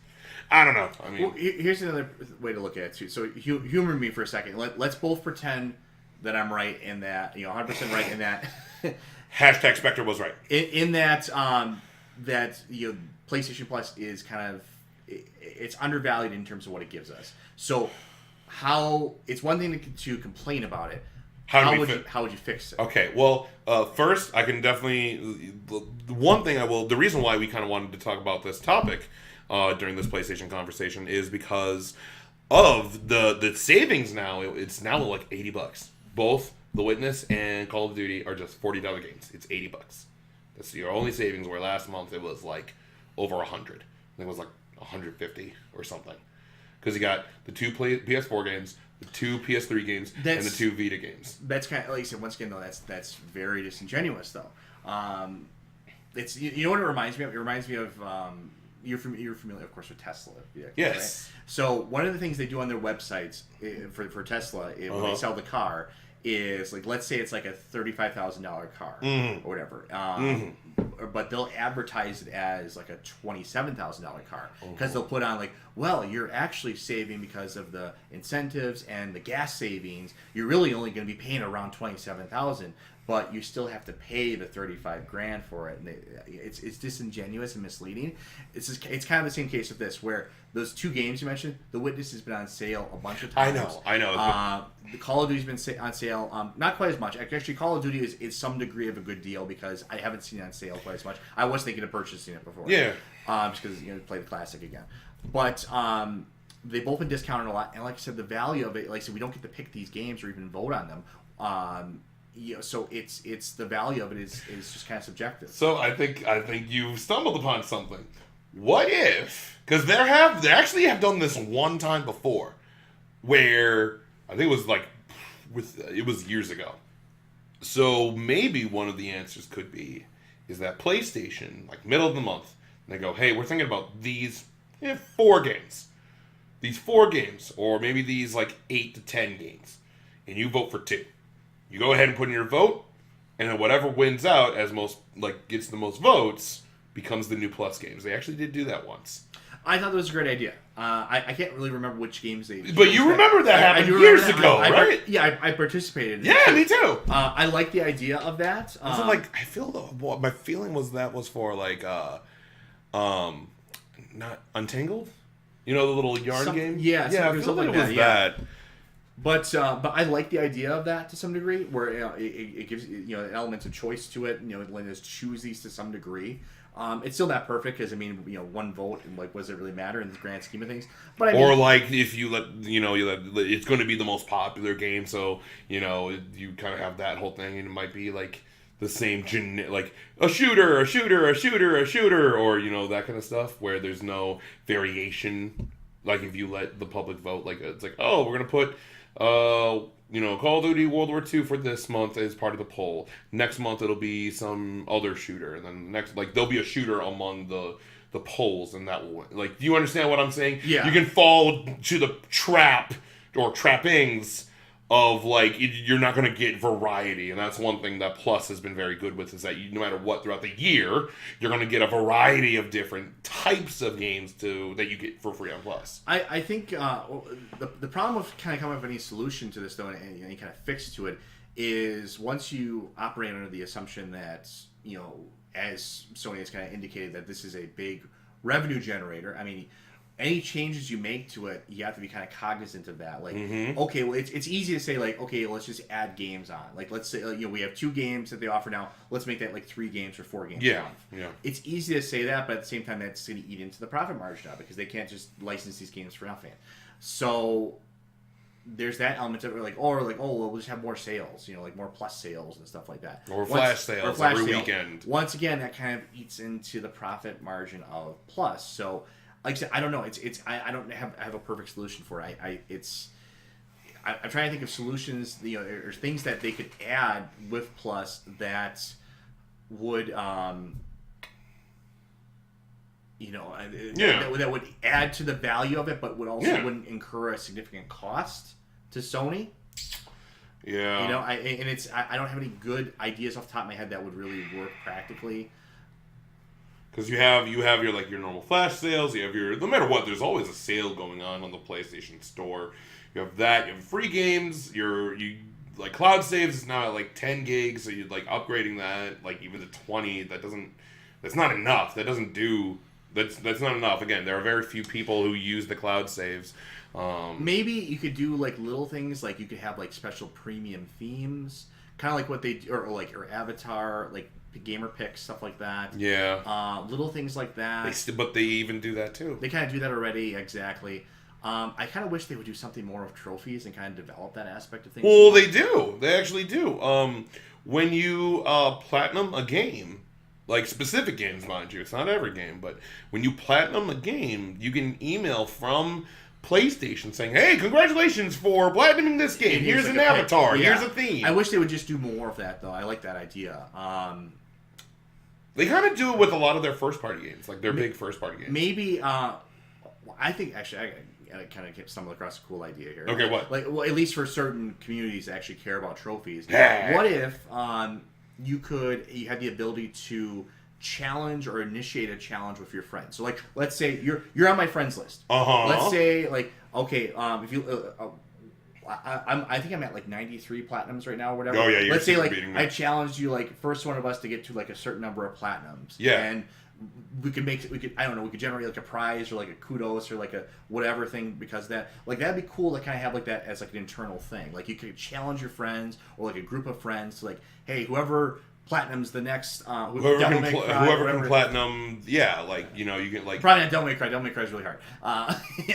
S1: I don't know. I mean,
S2: well, here's another way to look at it, too. So, humor me for a second. Let's both pretend that I'm right in that, 100% right in that.
S1: Hashtag Spector was right.
S2: In that, PlayStation Plus is kind of, it's undervalued in terms of what it gives us. So, it's one thing to complain about it. How would you fix it?
S1: Okay, well, first, I can definitely, the reason why we kind of wanted to talk about this topic during this PlayStation conversation is because of the savings now. It's now like $80. Both The Witness and Call of Duty are just $40 games. It's $80. That's your only savings. Where last month it was like over 100. I think it was like 150 or something. Because you got the 2 PS4 games, the 2 PS3 games, and the 2 Vita games.
S2: That's kind of, like you said. Once again, though, that's very disingenuous, though. It's you know what it reminds me of. It reminds me of. You're familiar, of course, with Tesla.
S1: Yes.
S2: Right? So one of the things they do on their websites for Tesla when they sell the car is, like, let's say it's like a $35,000 car or whatever, but they'll advertise it as like a $27,000 car because they'll put on like, well, you're actually saving because of the incentives and the gas savings. You're really only going to be paying around $27,000. But you still have to pay the $35,000 for it, and it's disingenuous and misleading. It's kind of the same case with this, where those 2 games you mentioned, The Witness has been on sale a bunch of times.
S1: I know.
S2: The Call of Duty's been on sale, not quite as much. Actually, Call of Duty is some degree of a good deal because I haven't seen it on sale quite as much. I was thinking of purchasing it before.
S1: Yeah.
S2: Just because play the classic again, but they've both been discounted a lot, and like I said, the value of it, like I said, we don't get to pick these games or even vote on them. So it's the value of it is just kind of subjective.
S1: So I think you've stumbled upon something. What if? Because they actually have done this one time before, where I think it was like it was years ago. So maybe one of the answers could be is that PlayStation, like middle of the month, and they go, hey, we're thinking about these 4 games, or maybe these like 8 to 10 games, and you vote for 2. You go ahead and put in your vote, and then whatever wins out as gets the most votes becomes the new Plus games. They actually did do that once.
S2: I thought that was a great idea. I can't really remember which games they.
S1: But you remember that happened years ago, right?
S2: I participated in it.
S1: Yeah, me too.
S2: I like the idea of that.
S1: I feel my feeling was that was for like not Untangled. The little yarn game.
S2: Yeah,
S1: I feel like it was that.
S2: But I like the idea of that to some degree, where it gives elements of choice to it. Let us choose these to some degree. It's still not perfect because one vote and like, what does it really matter in the grand scheme of things? But
S1: like if you let it's going to be the most popular game, so you kind of have that whole thing, and it might be like the same like a shooter, or that kind of stuff where there's no variation. Like if you let the public vote, like it's like, oh, we're gonna put Call of Duty World War II for this month as part of the poll. Next month it'll be some other shooter, and then next there'll be a shooter among the polls, and that will win. Like, do you understand what I'm saying?
S2: Yeah.
S1: You can fall to the trap or trappings of like you're not going to get variety, and that's one thing that Plus has been very good with, is that no matter what throughout the year, you're going to get a variety of different types of games that you get for free on Plus.
S2: I think the problem with kind of coming up with any solution to this, though, and any kind of fix to it, is once you operate under the assumption that as Sony has kind of indicated that this is a big revenue generator. I mean, any changes you make to it, you have to be kind of cognizant of that. Like,
S1: Mm-hmm.
S2: okay, well, it's easy to say, like, okay, let's just add games on. Like, let's say, we have 2 games that they offer now. Let's make that like 3 games or 4 games a
S1: Yeah,
S2: month.
S1: yeah.
S2: It's easy to say that, but at the same time, that's going to eat into the profit margin now because they can't just license these games for nothing. So there's that element of it, like, well, we'll just have more sales, like more plus sales and stuff like that.
S1: Or flash sales every weekend.
S2: Once again, that kind of eats into the profit margin of plus. So, like I said, I don't know. I don't have a perfect solution for it. I'm trying to think of solutions, or things that they could add with plus that would, that would add to the value of it, but would also wouldn't incur a significant cost to Sony.
S1: Yeah.
S2: I don't have any good ideas off the top of my head that would really work practically.
S1: Because you have your normal flash sales. You have no matter what, there's always a sale going on the PlayStation Store. You have that. You have free games. You like cloud saves is now at like 10 gigs, so you're like upgrading that like even to 20. That's not enough. That's not enough. Again, there are very few people who use the cloud saves.
S2: Maybe you could do like little things, like you could have like special premium themes, kind of like what they do, or Avatar, like gamer picks, stuff like that.
S1: Yeah.
S2: Little things like that.
S1: But they even do that too.
S2: They kind of do that already, exactly. I kind of wish they would do something more of trophies and kind of develop that aspect of things.
S1: Well, they do. They actually do. When you platinum a game, like specific games, mind you, it's not every game, but when you platinum a game, you get an email from PlayStation saying, "Hey, congratulations for platinuming this game. Here's
S2: like
S1: an avatar.
S2: Yeah.
S1: Here's a theme."
S2: I wish they would just do more of that, though. I like that idea.
S1: They kind of do it with a lot of their first-party games, like their big first-party games.
S2: Maybe, I think, actually, I kind of stumbled across a cool idea here.
S1: Okay, what?
S2: Like, well, at least for certain communities that actually care about trophies.
S1: Yeah.
S2: What if you had the ability to challenge or initiate a challenge with your friends? So, like, let's say you're on my friends list. Let's say, like, okay, if you. I think I'm at like 93 platinums right now or whatever.
S1: Oh yeah, you're
S2: Let's say like
S1: beating me.
S2: I challenged you, like first one of us to get to like a certain number of platinums.
S1: Yeah.
S2: And we could generate like a prize or like a kudos or like a whatever thing because that'd be cool to kind of have like that as like an internal thing. Like you could challenge your friends or like a group of friends to like, hey, whoever platinums the next
S1: whoever can platinum, like you get like
S2: probably not Devil May Cry. Devil May Cry is really hard.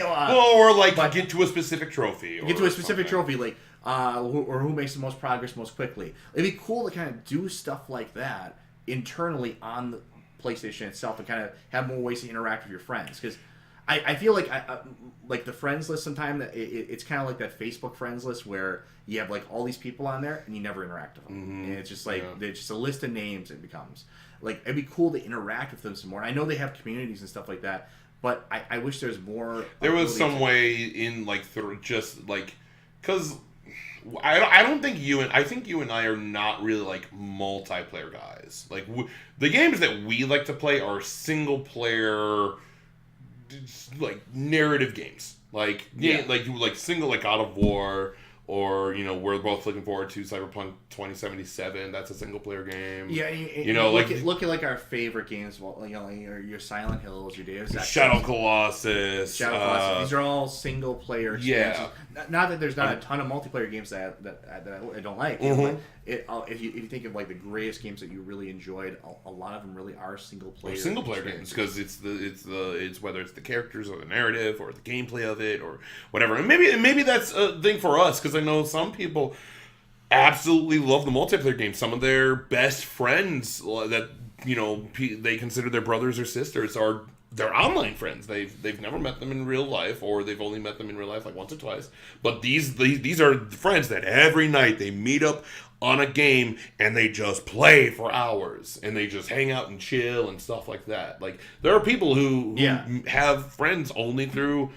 S1: Or like get to a specific trophy.
S2: Get to a specific trophy, like who makes the most progress most quickly. It'd be cool to kind of do stuff like that internally on the PlayStation itself and kind of have more ways to interact with your friends because. I feel like like the friends list sometimes it's kind of like that Facebook friends list where you have like all these people on there and you never interact with them.
S1: Mm-hmm.
S2: And it's just like it's just a list of names it becomes. Like it'd be cool to interact with them some more. I know they have communities and stuff like that, but I wish there's more.
S1: There was some way in like just like because I don't think I think you and I are not really like multiplayer guys. Like the games that we like to play are single player. Like narrative games, like single like God of War, or we're both looking forward to Cyberpunk 2077. That's a single player game.
S2: Yeah, look at like our favorite games. Well, your Silent Hills, your Deus Ex,
S1: Shadow Colossus.
S2: These are all single player experiences. Yeah. Not that there's not a ton of multiplayer games that I don't like.
S1: Mm-hmm.
S2: But if you think of like the greatest games that you really enjoyed, a lot of them really are single player.
S1: Single player games because it's whether it's the characters or the narrative or the gameplay of it or whatever. And maybe that's a thing for us because I know some people absolutely love the multiplayer games. Some of their best friends that they consider their brothers or sisters are their online friends. They've never met them in real life, or they've only met them in real life like once or twice. But these are friends that every night they meet up on a game and they just play for hours and they just hang out and chill and stuff like that. Like there are people who have friends only through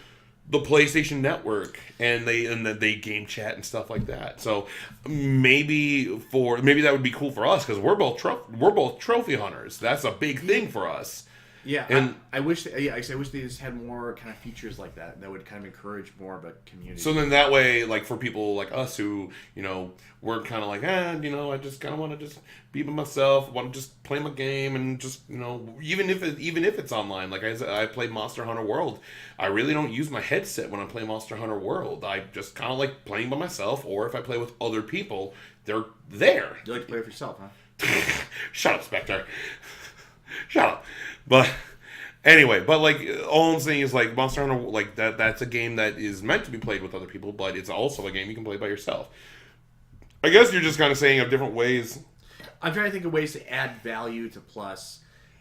S1: the PlayStation Network and they game chat and stuff like that. So maybe that would be cool for us because we're both trophy hunters. That's a big thing for us.
S2: Yeah,
S1: And
S2: I wish. Yeah, I wish they just had more kind of features like that would kind of encourage more of a community.
S1: so then that way, like for people like us who, we're kind of like, I just kind of want to just be by myself, want to just play my game and just, even if it's online. Like I said, I play Monster Hunter World. I really don't use my headset when I play Monster Hunter World. I just kind of like playing by myself, or if I play with other people, they're there.
S2: You like to play with yourself, huh?
S1: Shut up, Spector. Shut up. But anyway, like all I'm saying is like Monster Hunter, like that's a game that is meant to be played with other people, but it's also a game you can play by yourself. I guess you're just kind of saying of different ways.
S2: I'm trying to think of ways to add value to Plus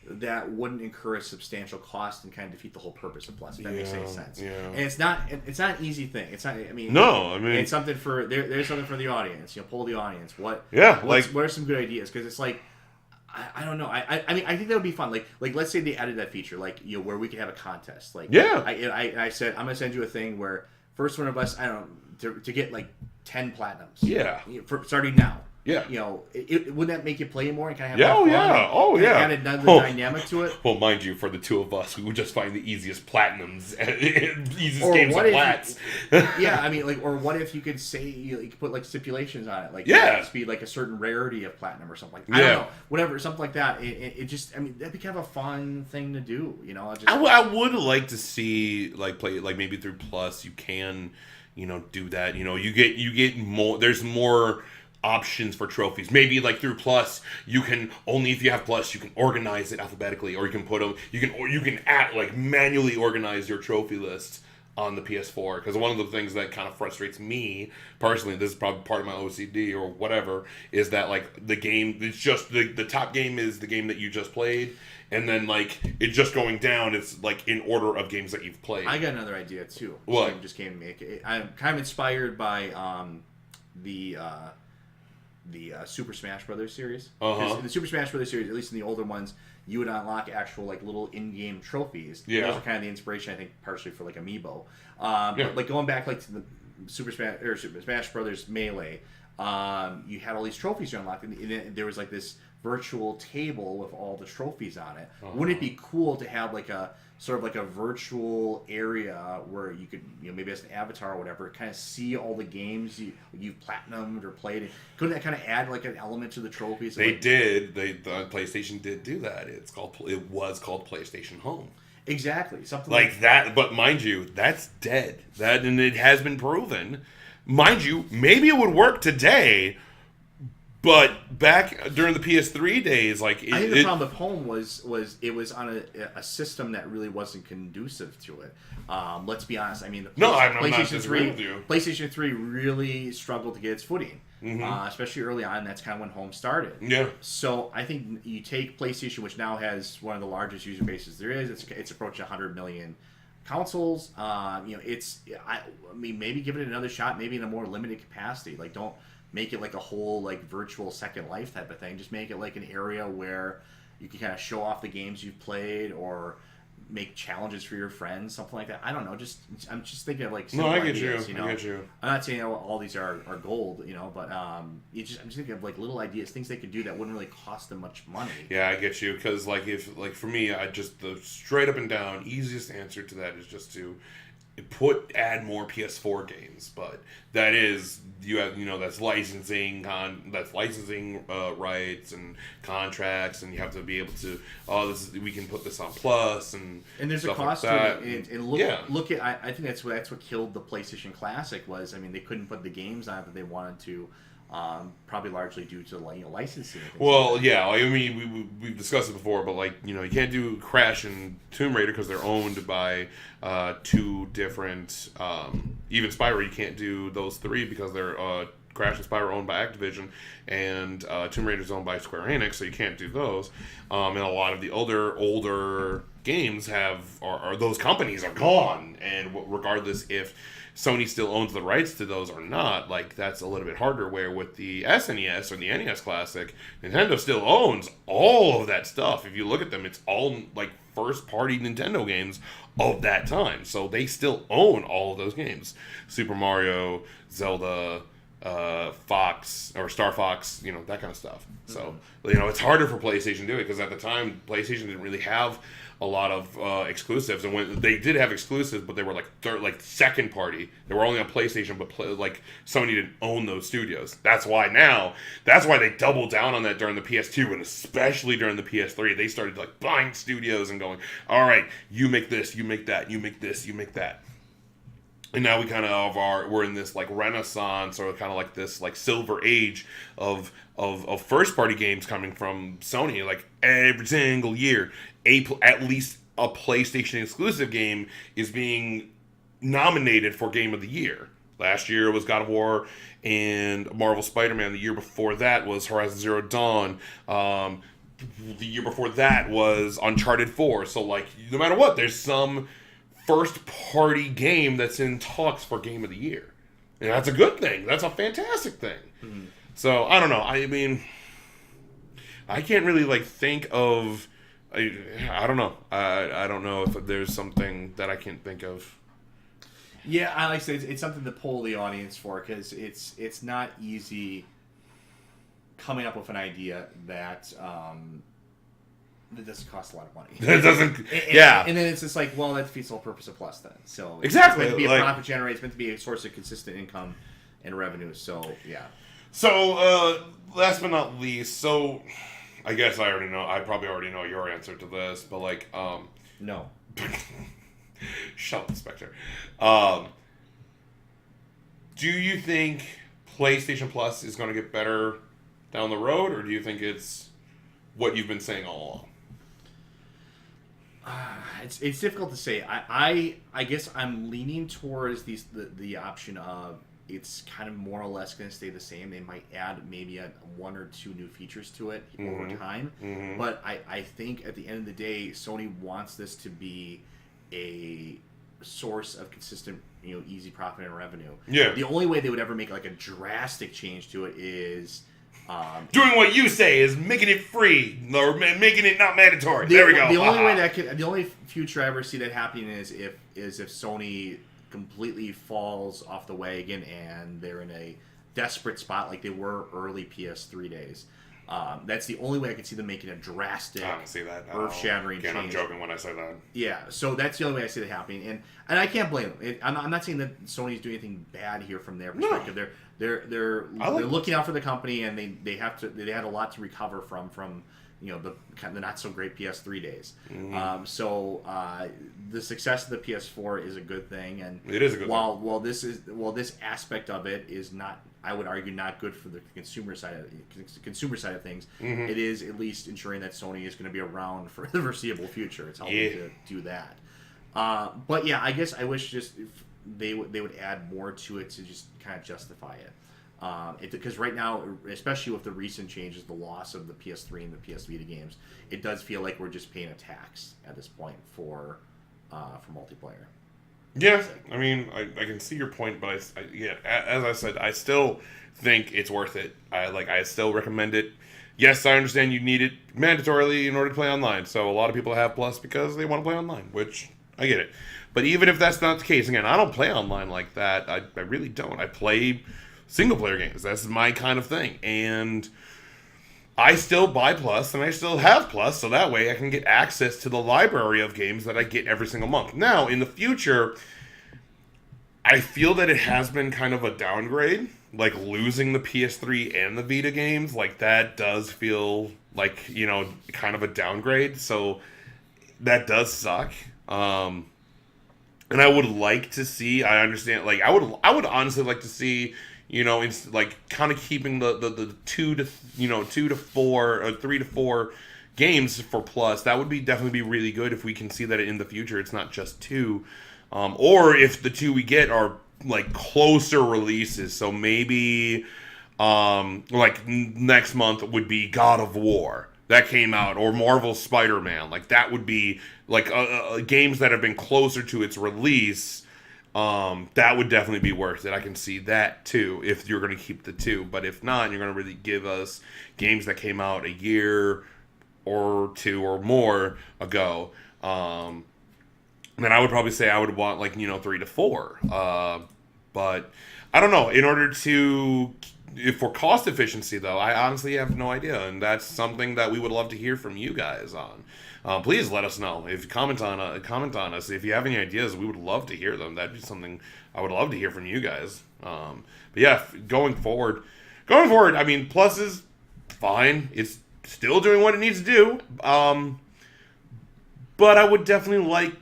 S2: that wouldn't incur a substantial cost and kind of defeat the whole purpose of Plus. If that makes any sense.
S1: Yeah.
S2: And it's not an easy thing. It's not. I mean, it's something for there's something for the audience. Poll the audience. What are some good ideas? Because it's like. I don't know. I mean, I think that would be fun. Like let's say they added that feature, like where we could have a contest. Like, I said I'm gonna send you a thing where first one of us, I don't know, to get like 10 platinums.
S1: Yeah.
S2: For starting now.
S1: Yeah.
S2: Wouldn't that make you play more and kind of have
S1: fun?
S2: Add another dynamic to it.
S1: Well, mind you, for the two of us, we would just find the easiest platinums, easiest
S2: or
S1: games of plats.
S2: Yeah, I mean, or what if you could say you could put like stipulations on it, like it be like a certain rarity of platinum or something. I don't know, whatever, something like that. It just, I mean, that'd be kind of a fun thing to do.
S1: I would like to see play maybe through Plus you can, do that. You get more. There's more options for trophies. Maybe like through Plus, you can only if you have Plus, you can organize it alphabetically, or you can put them. You can manually organize your trophy list on the PS4. Because one of the things that kind of frustrates me personally, this is probably part of my OCD or whatever, is that like the game, it's just the top game is the game that you just played. And then, it just going down, it's, in order of games that you've played.
S2: I got another idea, too.
S1: What?
S2: So just came to make it. I'm kind of inspired by the Super Smash Brothers series.
S1: Uh-huh.
S2: In the Super Smash Brothers series, at least in the older ones, you would unlock actual, little in-game trophies.
S1: Yeah.
S2: Those are kind of the inspiration, I think, partially for, Amiibo. But, going back, to the Super Smash Brothers Melee, you had all these trophies you unlocked, and there was, this virtual table with all the trophies on it.
S1: Uh-huh.
S2: Wouldn't it be cool to have a sort of a virtual area where you could maybe as an avatar or whatever kind of see all the games you've platinumed or played? Couldn't that kind of add an element to the trophies?
S1: They did. The PlayStation did do that. It was called PlayStation Home.
S2: Exactly, something
S1: like that. But mind you, that's dead. And it has been proven. Mind you, maybe it would work today. But back during the PS3 days, I think
S2: the problem with Home was it was on a system that really wasn't conducive to it. Let's be honest. I mean,
S1: I'm not disagreeing with you.
S2: PlayStation 3 really struggled to get its footing, especially early on. That's kind of when Home started.
S1: Yeah.
S2: So I think you take PlayStation, which now has one of the largest user bases there is. It's approaching 100 million consoles. I mean, maybe give it another shot. Maybe in a more limited capacity. Don't make it a whole virtual Second Life type of thing. Just make it an area where you can kind of show off the games you've played or make challenges for your friends, something like that. I don't know. I'm just thinking of simple ideas,
S1: I get you.
S2: I'm not saying all these are gold, but I'm just thinking of little ideas, things they could do that wouldn't really cost them much money.
S1: Yeah, I get you. Because if for me, the straight up and down easiest answer to that is just to add more PS4 games, but that is that's licensing rights and contracts, and you have to be able to we can put this on Plus and
S2: there's a cost to it. And look at I think that's what killed the PlayStation Classic was, I mean, they couldn't put the games on that they wanted to. Probably largely due to licensing.
S1: Well, yeah, I mean we've discussed it before, but you can't do Crash and Tomb Raider because they're owned by two different. Even Spyro, you can't do those three because they're Crash and Spyro are owned by Activision, and Tomb Raider is owned by Square Enix, so you can't do those. And a lot of the older games are those companies are gone, and regardless if Sony still owns the rights to those or not, that's a little bit harder, where with the SNES or the NES Classic, Nintendo still owns all of that stuff. If you look at them, it's all first party Nintendo games of that time, so they still own all of those games. Super Mario, Zelda, Fox or Star Fox, that kind of stuff. So it's harder for PlayStation to do it because at the time PlayStation didn't really have a lot of exclusives, and when they did have exclusives, but they were like second party. They were only on PlayStation, but like Sony didn't own those studios. That's why they doubled down on that during the PS2, and especially during the PS3, they started like buying studios and going, all right, you make this, you make that, you make this, you make that. And now we kind of we're in this like renaissance, or kind of like this like silver age of first party games coming from Sony. Like every single year, at least a PlayStation exclusive game is being nominated for Game of the Year. Last year was God of War and Marvel Spider-Man. The year before that was Horizon Zero Dawn. The year before that was Uncharted 4. So like no matter what, there's some first party game that's in talks for Game of the Year, and that's a good thing. That's a fantastic thing. Mm-hmm. So I don't know. I mean, I can't really like think of. I don't know. I don't know if there's something that I can't think of.
S2: Yeah, I like to say it's something to poll the audience for, because it's not easy coming up with an idea that. That doesn't cost a lot of money.
S1: It doesn't.
S2: And then it's just like, well, that defeats the whole purpose of Plus then. So
S1: exactly,
S2: it's meant to be a profit generator. It's meant to be a source of consistent income and revenue. So yeah.
S1: So last but not least, so I guess I probably already know your answer to this, but like
S2: no.
S1: Shut up, Spector. Do you think PlayStation Plus is going to get better down the road, or do you think it's what you've been saying all along?
S2: It's difficult to say. I guess I'm leaning towards the option of it's kind of more or less going to stay the same. They might add maybe one or two new features to it over time. Mm-hmm. But I think at the end of the day, Sony wants this to be a source of consistent, easy profit and revenue.
S1: Yeah.
S2: The only way they would ever make like a drastic change to it is
S1: doing what you say is making it free or making it not mandatory. There we go.
S2: The only future I ever see that happening is if Sony completely falls off the wagon and they're in a desperate spot like they were early PS3 days. That's the only way I can see them making a drastic,
S1: I don't see that
S2: earth-shattering change.
S1: I'm joking when I say that.
S2: Yeah, so that's the only way I see that happening, and I can't blame them. I'm not saying that Sony's doing anything bad here from their perspective. No. They're looking out for the company, and they had a lot to recover from the not so great PS3 days. Mm-hmm. So the success of the PS4 is a good thing, and
S1: it is a good thing.
S2: While this aspect of it is not, I would argue, not good for the consumer side of things. Mm-hmm. It is at least ensuring that Sony is going to be around for the foreseeable future. It's helping to do that. But yeah, I guess I wish just if they would add more to it to just kind of justify it. Because right now, especially with the recent changes, the loss of the PS3 and the PS Vita games, it does feel like we're just paying a tax at this point for multiplayer.
S1: Yeah, I mean, I can see your point, but as I said, I still think it's worth it. I still recommend it. Yes, I understand you need it mandatorily in order to play online. So a lot of people have Plus because they want to play online, which I get it. But even if that's not the case, again, I don't play online like that. I really don't. I play single-player games. That's my kind of thing. And I still buy Plus, and I still have Plus, so that way I can get access to the library of games that I get every single month. Now, in the future, I feel that it has been kind of a downgrade. Like, losing the PS3 and the Vita games, like, that does feel like, kind of a downgrade. So, that does suck. And I would like to see, I understand, like, I would honestly like to see, it's like kind of keeping the 2 to 4 or 3 to 4 games for Plus. That would definitely be really good if we can see that in the future. It's not just 2, or if the 2 we get are like closer releases. So maybe like next month would be God of War that came out, or Marvel Spider-Man. Like that would be like games that have been closer to its release. That would definitely be worth it. I can see that too if you're going to keep the 2. But if not, you're going to really give us games that came out a year or 2 or more ago. Then I would probably say I would want 3 to 4. But I don't know. In order to for cost efficiency, though, I honestly have no idea, and that's something that we would love to hear from you guys on. Please let us know. If you comment on us. If you have any ideas, we would love to hear them. That'd be something I would love to hear from you guys. But yeah, going forward, I mean, Plus is fine. It's still doing what it needs to do. But I would definitely like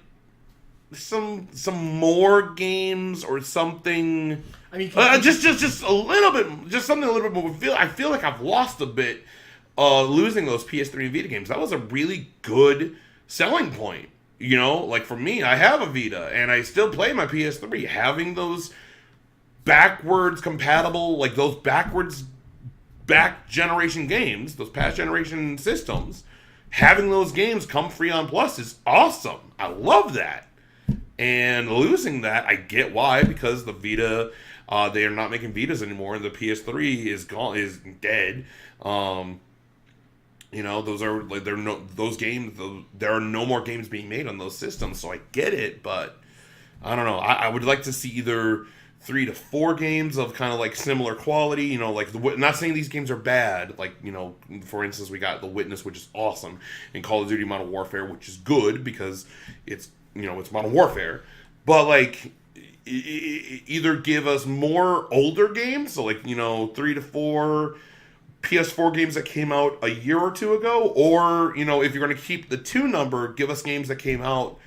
S1: some more games or something.
S2: I mean,
S1: just a little bit, just something a little bit more. I feel like I've lost a bit losing those PS3 and Vita games. That was a really good selling point. You know, like for me, I have a Vita and I still play my PS3. Having those backwards compatible, like those back generation games, those past generation systems, having those games come free on Plus is awesome. I love that. And losing that, I get why, because the Vita, they are not making Vitas anymore, and the PS3 is dead. You know, those are like those games. There are no more games being made on those systems, so I get it. But I don't know. I would like to see either 3 to 4 games of kind of like similar quality. You know, like not saying these games are bad. Like, you know, for instance, we got The Witness, which is awesome, and Call of Duty Modern Warfare, which is good because it's, you know, it's Modern Warfare. But like, either give us more older games, so like, you know, 3 to 4 PS4 games that came out a year or two ago, or, you know, if you're going to keep the 2 number, give us games that came out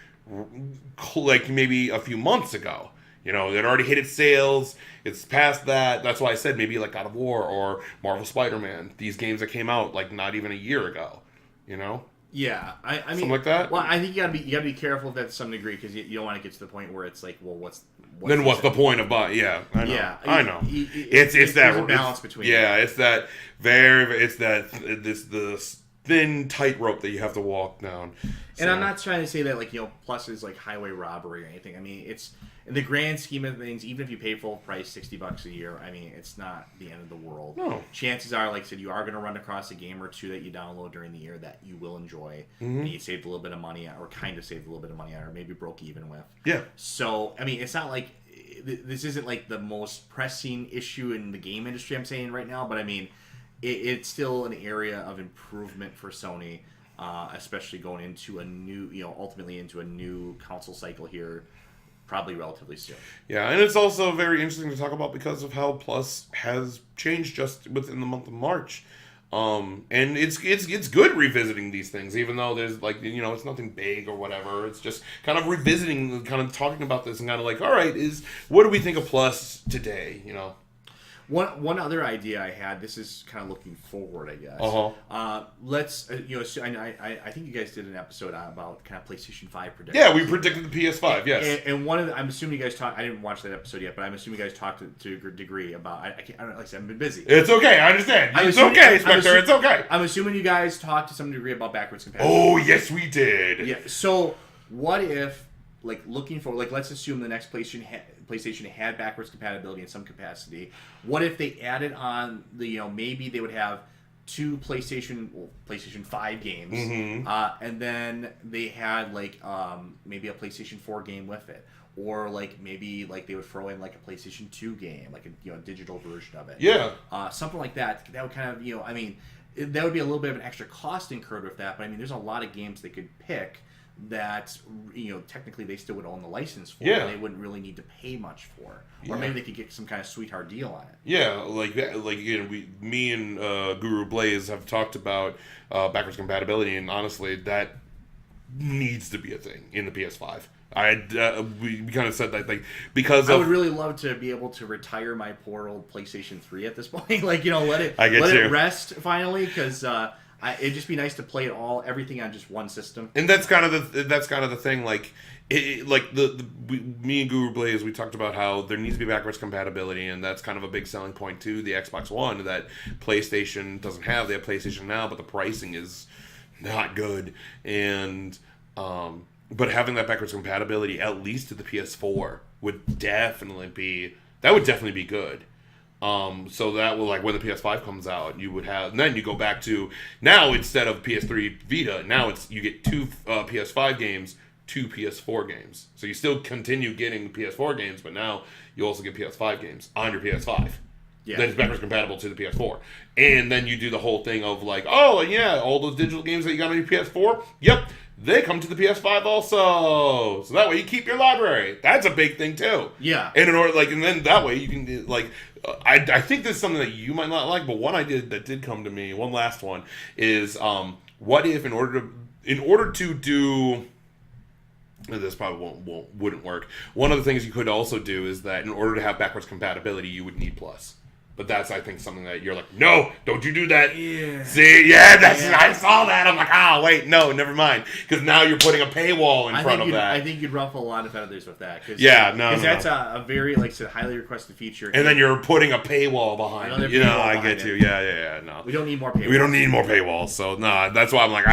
S1: like maybe a few months ago. You know, it already hit its sales. It's past that. That's why I said maybe like God of War or Marvel Spider-Man. These games that came out like not even a year ago. You know?
S2: Yeah, I mean,
S1: something like that.
S2: Well, I think you gotta be careful of that to some degree, because you don't want to get to the point where it's like, well, what's
S1: the point of buying? Yeah, I know.
S2: Yeah,
S1: I know. It's that
S2: balance between.
S1: Yeah, it's that this thin tightrope that you have to walk down.
S2: And I'm not trying to say that, like, you know, Plus is like highway robbery or anything. I mean, it's in the grand scheme of things, even if you pay full price, $60 a year, I mean, it's not the end of the world.
S1: No.
S2: Chances are, like I said, you are going to run across a game or two that you download during the year that you will enjoy, and you saved a little bit of money on, or kind of saved a little bit of money on, or maybe broke even with.
S1: Yeah.
S2: So, I mean, it's not like this isn't like the most pressing issue in the game industry, I'm saying right now, but I mean, it's still an area of improvement for Sony, especially going into a new, you know, ultimately into a new console cycle here, probably relatively soon.
S1: Yeah, and it's also very interesting to talk about because of how Plus has changed just within the month of March. And it's good revisiting these things, even though there's like, you know, it's nothing big or whatever. It's just kind of revisiting, kind of talking about this and kind of like, all right, what do we think of Plus today, you know?
S2: One other idea I had. This is kind of looking forward, I guess. Let's you know. So I think you guys did an episode about kind of PlayStation 5 predictions.
S1: Yeah, we predicted the PS5. Yes.
S2: And one of the, I'm assuming you guys talked. I didn't watch that episode yet, but I'm assuming you guys talked to a degree about. I don't know. Like I said, I've been busy.
S1: It's okay. I understand. It's okay, Spector. It's okay.
S2: I'm assuming you guys talked to some degree about backwards compatibility.
S1: Oh yes, we did.
S2: Yeah. So what if, like, looking for, like, let's assume the next PlayStation had backwards compatibility in some capacity. What if they added on the, you know, maybe they would have 2 PlayStation 5 games, and then they had like maybe a PlayStation 4 game with it, or like maybe like they would throw in like a PlayStation 2 game, like a, you know, digital version of it.
S1: Yeah.
S2: Something like that. That would kind of, you know, I mean, that would be a little bit of an extra cost incurred with that, but I mean, there's a lot of games they could pick that, you know, technically they still would own the license for, and they wouldn't really need to pay much for, or maybe they could get some kind of sweetheart deal on it.
S1: Yeah, like that. Like, you know, me and Guru Blaze have talked about backwards compatibility, and honestly, that needs to be a thing in the PS5. We kind of said that, like, because
S2: I would really love to be able to retire my poor old PlayStation 3 at this point. Like, you know, let it rest finally, because it'd just be nice to play everything on just one system.
S1: And that's kind of the thing. Like, me and Guru Blaze, we talked about how there needs to be backwards compatibility, and that's kind of a big selling point to the Xbox One that PlayStation doesn't have. They have PlayStation Now, but the pricing is not good. And but having that backwards compatibility, at least to the PS4, would definitely be good. So that will, like, when the PS5 comes out, you would have, and then you go back to, now instead of PS3 Vita, now you get 2 PS5 games, 2 PS4 games. So you still continue getting PS4 games, but now you also get PS5 games on your PS5. that is backwards compatible to the PS4. And then you do the whole thing of like, oh yeah, all those digital games that you got on your PS4, yep, they come to the PS5 also. So that way you keep your library. That's a big thing too.
S2: Yeah.
S1: And in order, like, and then that way you can like, I think this is something that you might not like, but one I did that did come to me. One last one is, what if in order to do. This probably wouldn't work. One of the things you could also do is that in order to have backwards compatibility, you would need Plus. But that's, I think, something that you're like, no, don't you do that.
S2: Yeah.
S1: See, yeah, I saw that. I'm like, wait, no, never mind. Because now you're putting a paywall in front of that.
S2: I think you'd ruffle a lot of feathers with that. Because that's a very, like I said, highly requested feature.
S1: And then you're putting a paywall behind it. I get you. Yeah, no.
S2: We don't need more paywalls.
S1: We don't need more paywalls. So, that's why I'm like,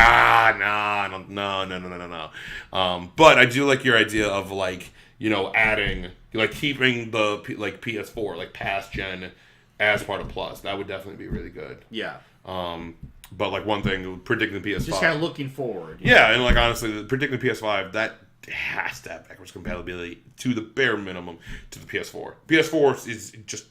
S1: no. But I do like your idea of, like, adding, like, keeping the, like, PS4, like, past gen as part of Plus. That would definitely be really good.
S2: Yeah.
S1: But like one thing, predicting the PS5.
S2: Just kind of looking forward.
S1: Yeah, and like honestly, predicting the PS5, that has to have backwards compatibility to the bare minimum to the PS4. PS4 is just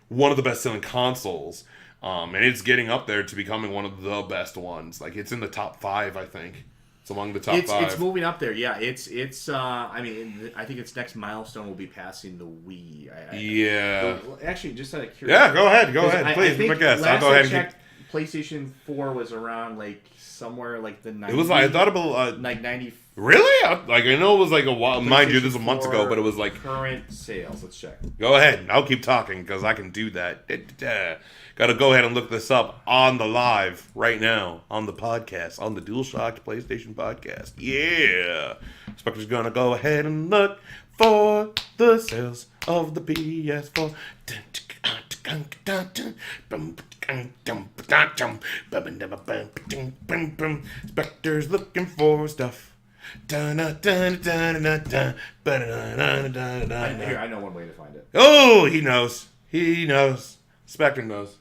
S1: one of the best selling consoles. And it's getting up there to becoming one of the best ones. Like it's in the top 5, I think. It's among the top 5.
S2: It's moving up there. Yeah, it's. I mean, I think its next milestone will be passing the Wii. Actually, just out of curiosity.
S1: Yeah, go ahead. Please, be my guest. I'll go ahead and
S2: PlayStation 4 was around like somewhere like the 90s.
S1: It was like I thought about
S2: like 90.
S1: Really? I know it was like a while. Mind you, this was months ago, but it was like
S2: current sales. Let's check.
S1: Go ahead. I'll keep talking because I can do that. Got to go ahead and look this up on the live right now on the podcast, on the Dualshock'd PlayStation podcast. Yeah. Spector's going to go ahead and look for the sales of the PS4. Spector's looking for stuff.
S2: Here, I know one way to find it.
S1: Oh, he knows. Spector knows.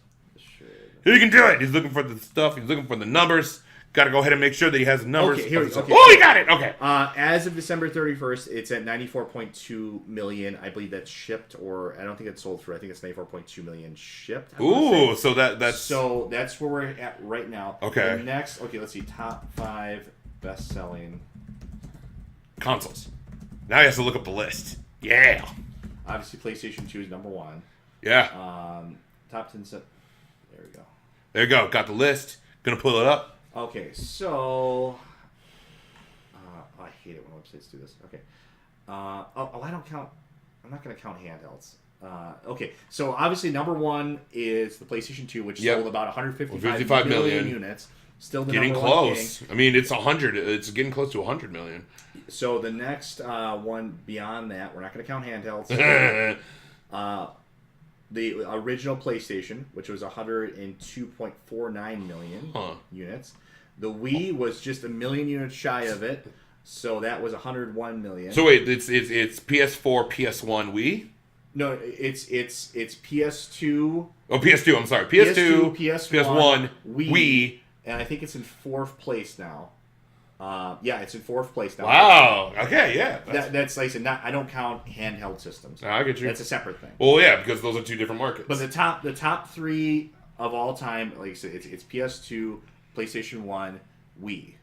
S1: He can do it. He's looking for the stuff. He's looking for the numbers. Got to go ahead and make sure that he has the numbers.
S2: Okay, okay.
S1: Oh, he got it. Okay.
S2: As of December 31st, it's at 94.2 million. I believe that's shipped, or I don't think it's sold through. I think it's 94.2 million shipped.
S1: Ooh, so that's
S2: where we're at right now.
S1: Okay.
S2: The next, let's see, top 5 best-selling
S1: consoles. Now he has to look up the list. Yeah.
S2: Obviously, PlayStation 2 is number 1.
S1: Yeah.
S2: Top 10 set. There we go.
S1: There you go. Got the list. Gonna pull it up.
S2: Okay, so I hate it when websites do this. Okay. I don't count. I'm not gonna count handhelds. Okay, so obviously number 1 is the PlayStation 2, which sold about 155 million units. Still the
S1: getting
S2: number
S1: close.
S2: 1
S1: I mean, it's 100. It's getting close to 100 million.
S2: So the next one beyond that, we're not gonna count handhelds. The original PlayStation, which was 102.49 million units. The Wii was just a million units shy of it, so that was 101 million.
S1: So wait, it's PS4, PS1, Wii?
S2: No, it's PS2.
S1: Oh, PS2. I'm sorry, PS2, PS1, Wii,
S2: and I think it's in 4th place now. It's in 4th place now.
S1: Wow. Okay, yeah.
S2: That's like I said. I don't count handheld systems.
S1: I get you.
S2: That's a separate thing.
S1: Well, yeah, because those are 2 different markets.
S2: But the top 3 of all time, like I said, it's PS2, PlayStation 1, Wii.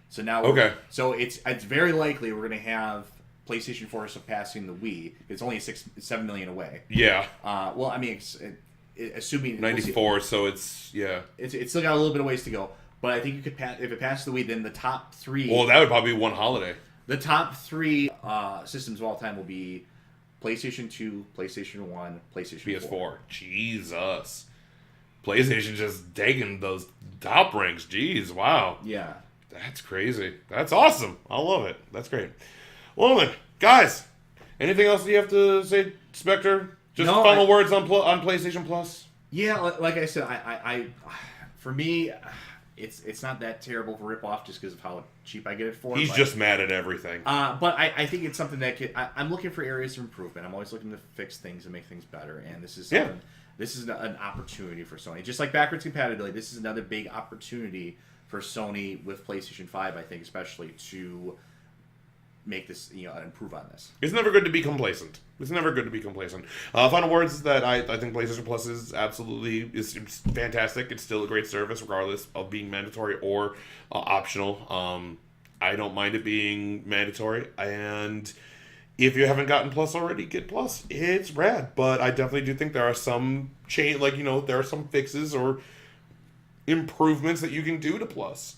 S2: So now, so it's very likely we're going to have PlayStation 4 surpassing the Wii. It's only 7 million away.
S1: Yeah.
S2: Well, I mean, assuming
S1: 94, so it's
S2: still got a little bit of ways to go. But I think you could pass if it passes the Wii, then the top 3.
S1: Well, that would probably be one holiday.
S2: The top 3 systems of all time will be PlayStation 2, PlayStation 1, PlayStation 4.
S1: Jesus. PlayStation just taking those top ranks. Jeez, wow.
S2: Yeah.
S1: That's crazy. That's awesome. I love it. That's great. Well, then, guys, anything else you have to say, Spector? Just final words on PlayStation Plus?
S2: Yeah, like I said, I for me, it's not that terrible of a rip-off just because of how cheap I get it for.
S1: He's just mad at everything.
S2: But I think it's something that I'm looking for areas of improvement. I'm always looking to fix things and make things better, and this is something. This is an opportunity for Sony. Just like backwards compatibility, this is another big opportunity for Sony with PlayStation 5, I think, especially to make this, improve on this.
S1: It's never good to be complacent. Final words is that I think PlayStation Plus is absolutely it's fantastic. It's still a great service, regardless of being mandatory or optional. I don't mind it being mandatory, and if you haven't gotten Plus already, get Plus. It's rad, but I definitely do think there are some there are some fixes or improvements that you can do to Plus,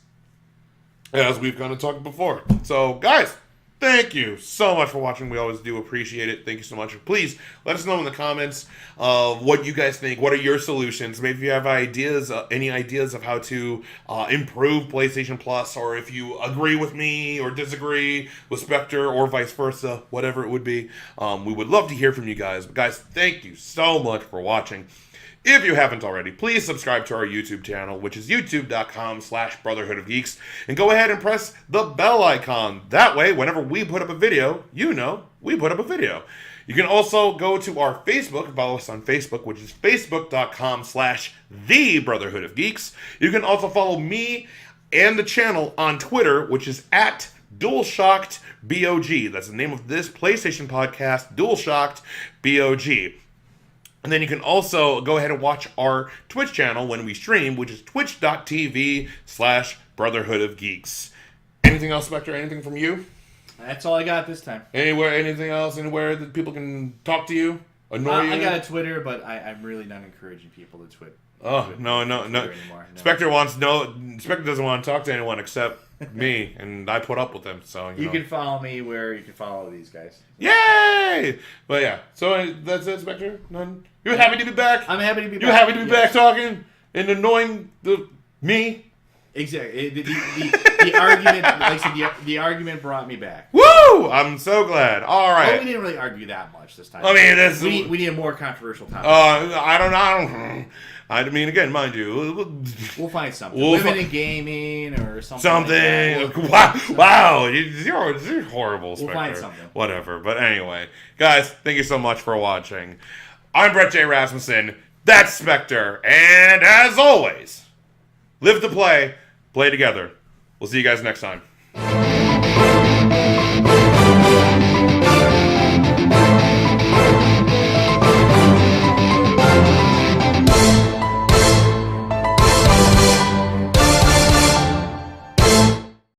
S1: as we've kind of talked before. So, guys, thank you so much for watching. We always do appreciate it. Thank you so much. Please let us know in the comments of what you guys think. What are your solutions? Maybe if you have ideas, any ideas of how to improve PlayStation Plus, or if you agree with me or disagree with Spector, or vice versa, whatever it would be. We would love to hear from you guys. But guys, thank you so much for watching. If you haven't already, please subscribe to our YouTube channel, which is youtube.com/Brotherhood of Geeks, and go ahead and press the bell icon. That way, whenever we put up a video, we put up a video. You can also go to our Facebook, follow us on Facebook, which is facebook.com/The Brotherhood of Geeks. You can also follow me and the channel on Twitter, which is at Dualshock'd BOG. That's the name of this PlayStation podcast, Dualshock'd BOG. And then you can also go ahead and watch our Twitch channel when we stream, which is twitch.tv/Brotherhood of Geeks. Anything else, Spector? Anything from you?
S2: That's all I got this time.
S1: Anything else? Anywhere that people can talk to you? Annoy you?
S2: I got a Twitter, but I'm really not encouraging people to tweet.
S1: Oh, no. Spector doesn't want to talk to anyone except me, and I put up with him, so
S2: you can follow me where you can follow these guys.
S1: Yay! But yeah, so that's it, Spector. None. You're happy to be back.
S2: I'm happy to be back.
S1: You're happy to be back talking and annoying me.
S2: Exactly. The argument, like I said, the argument brought me back.
S1: Woo! I'm so glad. All right.
S2: Well, we didn't really argue that much this time.
S1: I mean,
S2: we need a more controversial topic.
S1: I don't know. I mean, again, mind you,
S2: we'll find something. Women in gaming or something.
S1: Like wow, you're horrible, Spector.
S2: We'll find something.
S1: Whatever. But anyway, guys, thank you so much for watching. I'm Brett J. Rasmussen. That's Spector. And as always, live to play together. We'll see you guys next time.